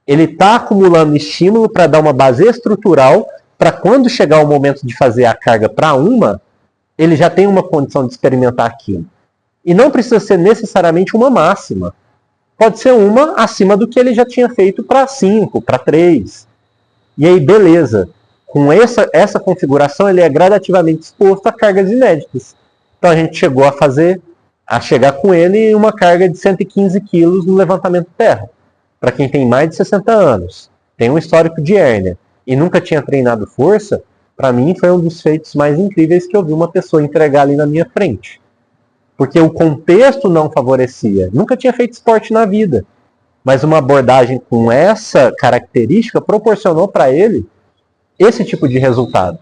ele está acumulando estímulo para dar uma base estrutural para quando chegar o momento de fazer a carga para ele já tem uma condição de experimentar aquilo. E não precisa ser necessariamente uma máxima. Pode ser uma acima do que ele já tinha feito para 5, para 3. E aí, beleza. Com essa configuração, ele é gradativamente exposto a cargas inéditas. Então, a gente chegou a chegar com ele uma carga de 115 quilos no levantamento terra. Para quem tem mais de 60 anos, tem um histórico de hérnia e nunca tinha treinado força, para mim foi um dos feitos mais incríveis que eu vi uma pessoa entregar ali na minha frente. Porque o contexto não favorecia. Nunca tinha feito esporte na vida. Mas uma abordagem com essa característica proporcionou para ele esse tipo de resultado.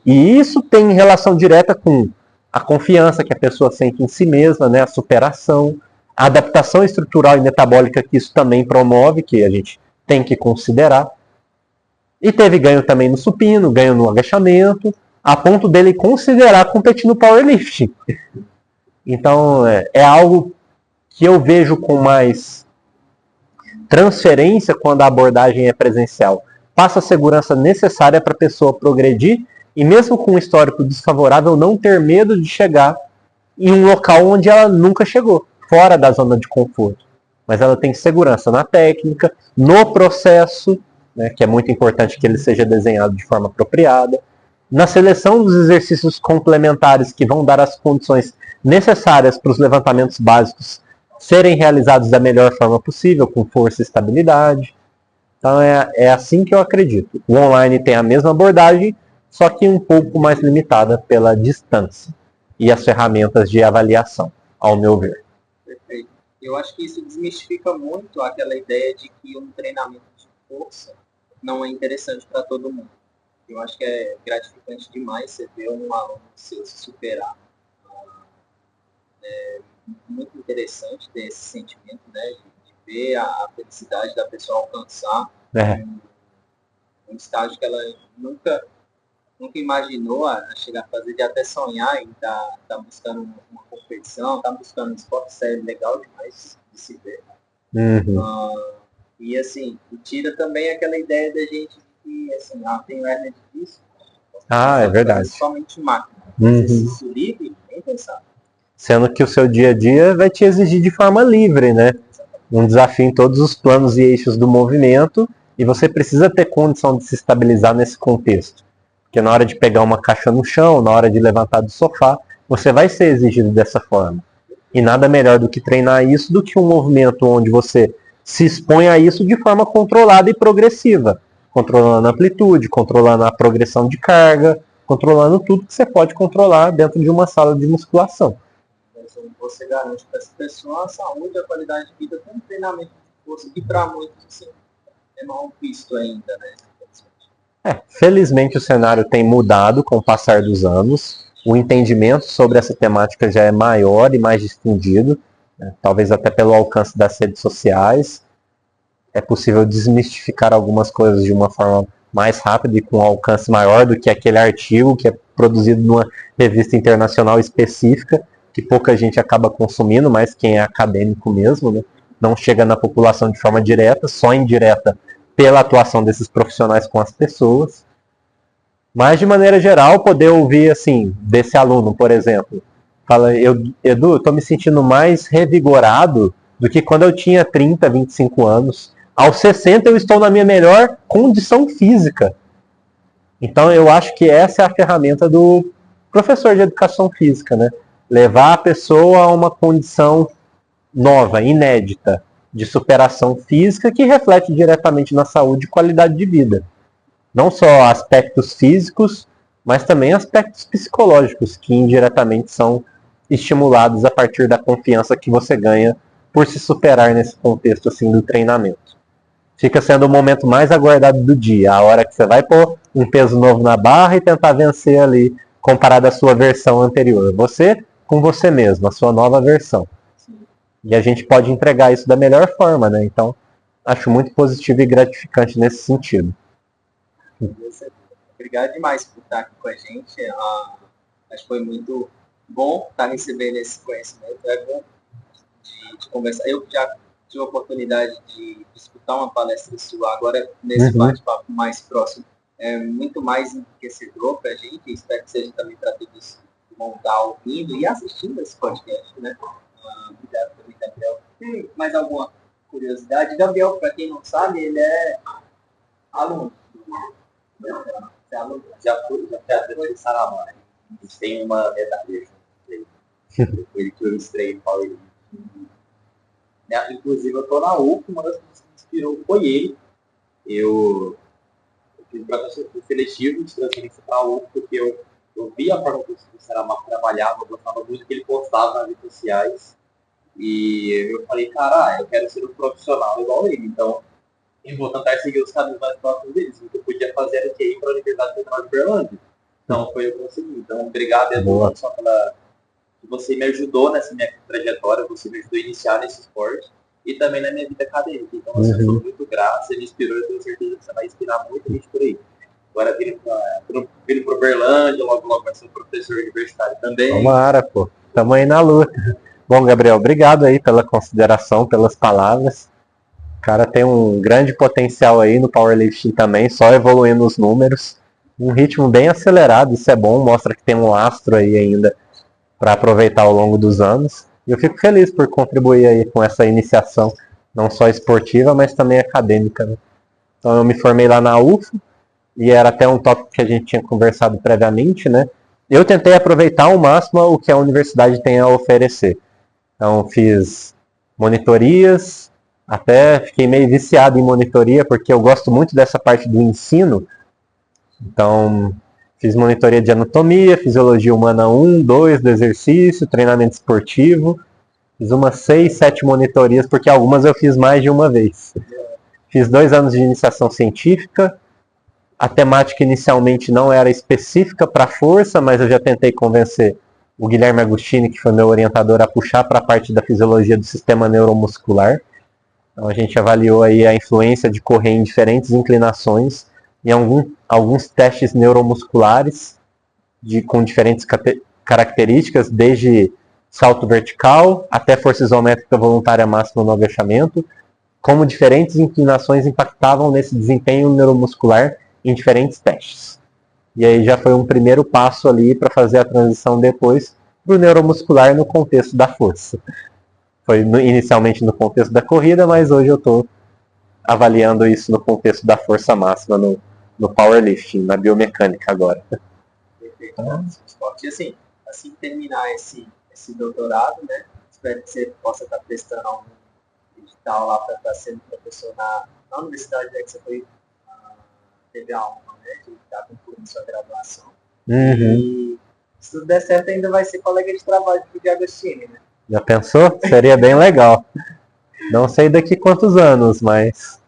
E isso tem relação direta com a confiança que a pessoa sente em si mesma, né? A superação, a adaptação estrutural e metabólica que isso também promove, que a gente tem que considerar. E teve ganho também no supino, ganho no agachamento, a ponto dele considerar competir no powerlifting. Então, é algo que eu vejo com mais transferência quando a abordagem é presencial. Passa a segurança necessária para a pessoa progredir e mesmo com um histórico desfavorável, não ter medo de chegar em um local onde ela nunca chegou, fora da zona de conforto. mas ela tem segurança na técnica, no processo, né, que é muito importante que ele seja desenhado de forma apropriada, na seleção dos exercícios complementares que vão dar as condições necessárias para os levantamentos básicos serem realizados da melhor forma possível, com força e estabilidade. Então é assim que eu acredito. O online tem a mesma abordagem, só que um pouco mais limitada pela distância e as ferramentas de avaliação, ao meu ver. Perfeito. Eu acho que isso desmistifica muito aquela ideia de que um treinamento de força não é interessante para todo mundo. Eu acho que é gratificante demais você ver um aluno seu se superar. É muito interessante ter esse sentimento, né, de ver a felicidade da pessoa alcançar um estágio que ela nunca imaginou a chegar a fazer, de até sonhar em estar buscando uma competição, estar buscando um esporte sério, legal demais de se ver. E assim, tira também aquela ideia da gente que assim, tem hernia de disco. É verdade. Somente máquina. Exercício livre, nem pensar. Sendo que o seu dia a dia vai te exigir de forma livre, né? Um desafio em todos os planos e eixos do movimento, e você precisa ter condição de se estabilizar nesse contexto. Porque na hora de pegar uma caixa no chão, na hora de levantar do sofá, você vai ser exigido dessa forma. E nada melhor do que treinar isso do que um movimento onde você se expõe a isso de forma controlada e progressiva. Controlando a amplitude, controlando a progressão de carga, controlando tudo que você pode controlar dentro de uma sala de musculação. Você garante para essa pessoa a saúde, a qualidade de vida com um treinamento de força que para muitos assim, é mal visto ainda, né? Felizmente o cenário tem mudado com o passar dos anos. O entendimento sobre essa temática já é maior e mais difundido, né? Talvez até pelo alcance das redes sociais. É possível desmistificar algumas coisas de uma forma mais rápida e com um alcance maior do que aquele artigo que é produzido numa revista internacional específica, que pouca gente acaba consumindo, mas quem é acadêmico mesmo, né? Não chega na população de forma direta, só indireta pela atuação desses profissionais com as pessoas. Mas, de maneira geral, poder ouvir, assim, desse aluno, por exemplo, fala, Edu, eu estou me sentindo mais revigorado do que quando eu tinha 30, 25 anos. Aos 60 eu estou na minha melhor condição física. Então, eu acho que essa é a ferramenta do professor de educação física, né? Levar a pessoa a uma condição nova, inédita, de superação física que reflete diretamente na saúde e qualidade de vida. Não só aspectos físicos, mas também aspectos psicológicos que indiretamente são estimulados a partir da confiança que você ganha por se superar nesse contexto assim do treinamento. Fica sendo o momento mais aguardado do dia, a hora que você vai pôr um peso novo na barra e tentar vencer ali, comparado à sua versão anterior. Você com você mesmo, a sua nova versão. E a gente pode entregar isso da melhor forma, né? Então, acho muito positivo e gratificante nesse sentido. Obrigado demais por estar aqui com a gente. Acho que foi muito bom estar recebendo esse conhecimento. É bom de conversar. Eu já tive a oportunidade de escutar uma palestra sua agora, nesse bate-papo mais próximo. É muito mais enriquecedor para a gente. Espero que seja também para todos que vão estar ouvindo e assistindo esse podcast, né? Obrigado também, Gabriel. Tem mais alguma curiosidade? Gabriel, para quem não sabe, ele é aluno. Já fui atleta de Saramá. A gente tem uma medalha junto. Ele que eu estrei Power. Inclusive, eu tô na UF, uma das coisas que me inspirou foi ele. Eu fiz um processo seletivo de transferência para a UF, porque eu vi a forma que o Saramá trabalhava, eu gostava muito do que ele postava nas redes sociais. E eu falei, cara, eu quero ser um profissional igual ele. Então, eu vou tentar seguir os caminhos mais próximos deles. O que eu podia fazer era ir para a Universidade Federal de Berlândia. Então, foi o que eu consegui. Então, obrigado, Edu, só pela... Você me ajudou nessa minha trajetória, você me ajudou a iniciar nesse esporte e também na minha vida acadêmica. Então, assim, eu sou muito grato, você me inspirou, eu tenho certeza que você vai inspirar muita gente por aí. Agora, vindo para Berlândia, logo vai ser professor universitário também. Tomara, pô. Tamo aí na luta. Bom, Gabriel, obrigado aí pela consideração, pelas palavras. O cara tem um grande potencial aí no powerlifting também, só evoluindo os números. Um ritmo bem acelerado, isso é bom, mostra que tem um lastro aí ainda para aproveitar ao longo dos anos. E eu fico feliz por contribuir aí com essa iniciação não só esportiva, mas também acadêmica, né? Então eu me formei lá na UFO, e era até um tópico que a gente tinha conversado previamente, né? Eu tentei aproveitar ao máximo o que a universidade tem a oferecer. Então fiz monitorias, até fiquei meio viciado em monitoria, porque eu gosto muito dessa parte do ensino. Então fiz monitoria de anatomia, fisiologia humana 1, 2 do exercício, treinamento esportivo. Fiz umas 6, 7 monitorias, porque algumas eu fiz mais de uma vez. Fiz 2 anos de iniciação científica. A temática inicialmente não era específica para força, mas eu já tentei convencer o Guilherme Agostini, que foi meu orientador, a puxar para a parte da fisiologia do sistema neuromuscular. Então a gente avaliou aí a influência de correr em diferentes inclinações, em alguns testes neuromusculares com diferentes características, desde salto vertical até força isométrica voluntária máxima no agachamento, como diferentes inclinações impactavam nesse desempenho neuromuscular em diferentes testes. E aí já foi um primeiro passo ali para fazer a transição depois para o neuromuscular no contexto da força. Foi inicialmente no contexto da corrida, mas hoje eu estou avaliando isso no contexto da força máxima, no powerlifting, na biomecânica agora. Perfeito. E assim que terminar esse doutorado, né? Espero que você possa estar prestando algum edital lá para estar sendo professor na universidade, né, que você foi teve a honra, né, de estar concluindo sua graduação. E se tudo der certo, ainda vai ser colega de trabalho do Agostini, né? Já pensou? Seria bem legal. Não sei daqui quantos anos, mas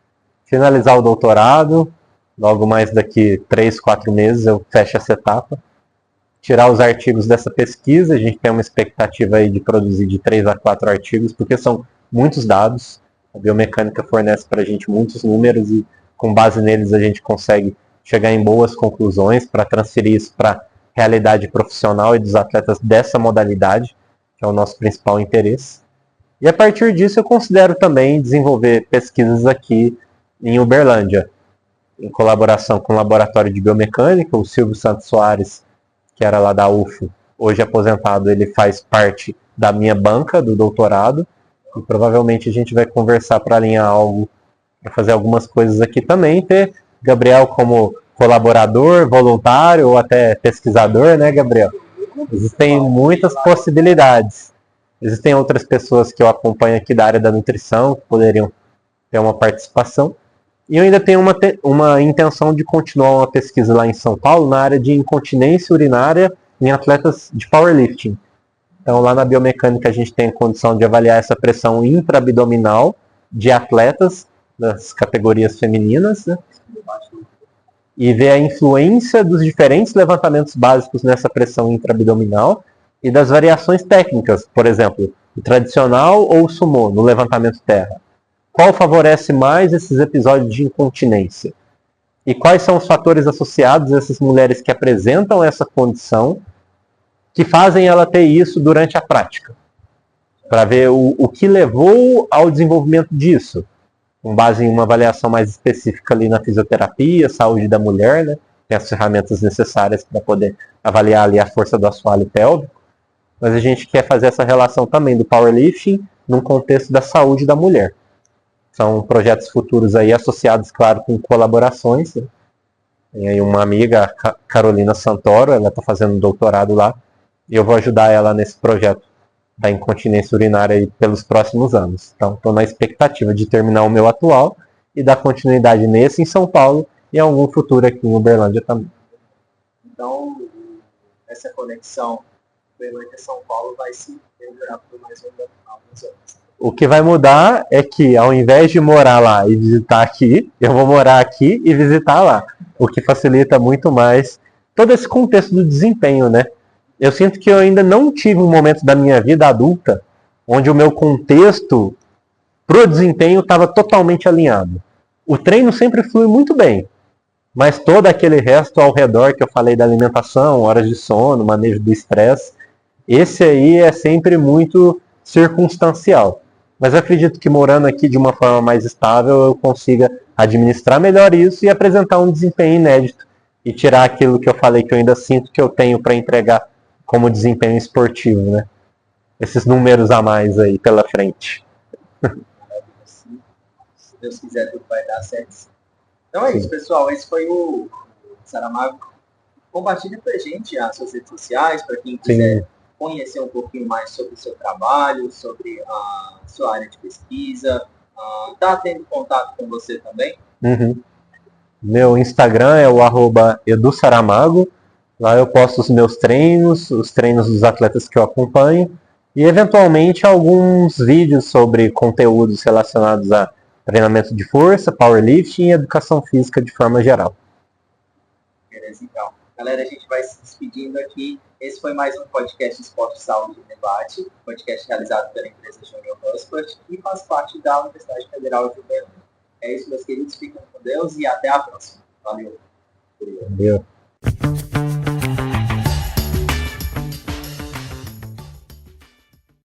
finalizar o doutorado, logo mais daqui 3, 4 meses eu fecho essa etapa. Tirar os artigos dessa pesquisa, a gente tem uma expectativa aí de produzir de 3 a 4 artigos, porque são muitos dados. A biomecânica fornece para a gente muitos números e com base neles a gente consegue chegar em boas conclusões para transferir isso para a realidade profissional e dos atletas dessa modalidade, que é o nosso principal interesse. E a partir disso eu considero também desenvolver pesquisas aqui em Uberlândia, em colaboração com o Laboratório de Biomecânica. O Silvio Santos Soares, que era lá da UFO, hoje aposentado, ele faz parte da minha banca do doutorado, e provavelmente a gente vai conversar para alinhar algo, para fazer algumas coisas aqui também, ter Gabriel como colaborador, voluntário ou até pesquisador, né, Gabriel? Existem muitas possibilidades. Existem outras pessoas que eu acompanho aqui da área da nutrição, que poderiam ter uma participação. E eu ainda tenho uma intenção de continuar uma pesquisa lá em São Paulo, na área de incontinência urinária em atletas de powerlifting. Então, lá na biomecânica, a gente tem a condição de avaliar essa pressão intraabdominal de atletas das categorias femininas, né? E ver a influência dos diferentes levantamentos básicos nessa pressão intraabdominal e das variações técnicas, por exemplo, o tradicional ou o sumô no levantamento terra. Qual favorece mais esses episódios de incontinência? E quais são os fatores associados a essas mulheres que apresentam essa condição, que fazem ela ter isso durante a prática? Para ver o que levou ao desenvolvimento disso, com base em uma avaliação mais específica ali na fisioterapia, saúde da mulher, né? Tem as ferramentas necessárias para poder avaliar ali a força do assoalho pélvico. Mas a gente quer fazer essa relação também do powerlifting num contexto da saúde da mulher. São projetos futuros aí associados, claro, com colaborações, né? Tem aí uma amiga, a Carolina Santoro, ela está fazendo um doutorado lá, e eu vou ajudar ela nesse projeto da incontinência urinária aí pelos próximos anos. Então, estou na expectativa de terminar o meu atual e dar continuidade nesse em São Paulo e em algum futuro aqui em Uberlândia também. Então, essa conexão Uberlândia-São Paulo vai se perdurar por mais alguns anos. O que vai mudar é que, ao invés de morar lá e visitar aqui, eu vou morar aqui e visitar lá. O que facilita muito mais todo esse contexto do desempenho, né? Eu sinto que eu ainda não tive um momento da minha vida adulta onde o meu contexto pro desempenho estava totalmente alinhado. O treino sempre flui muito bem, mas todo aquele resto ao redor que eu falei da alimentação, horas de sono, manejo do estresse, esse aí é sempre muito circunstancial. Mas eu acredito que morando aqui de uma forma mais estável eu consiga administrar melhor isso e apresentar um desempenho inédito e tirar aquilo que eu falei que eu ainda sinto que eu tenho para entregar como desempenho esportivo, né? Esses números a mais aí pela frente. Se Deus quiser, tudo vai dar certo. Então é isso, pessoal. Esse foi o Saramago. Compartilhe com a gente as suas redes sociais, para quem quiser conhecer um pouquinho mais sobre o seu trabalho, sobre a sua área de pesquisa. Tá tendo contato com você também? Meu Instagram é o @edusaramago. Lá eu posto os meus treinos, os treinos dos atletas que eu acompanho e, eventualmente, alguns vídeos sobre conteúdos relacionados a treinamento de força, powerlifting e educação física de forma geral. Beleza, então. Galera, a gente vai se despedindo aqui. Esse foi mais um podcast Esporte, Saúde e Debate, podcast realizado pela empresa Junior Husband e faz parte da Universidade Federal de Uberlândia. É isso, meus queridos. Fiquem com Deus e até a próxima. Valeu. Valeu.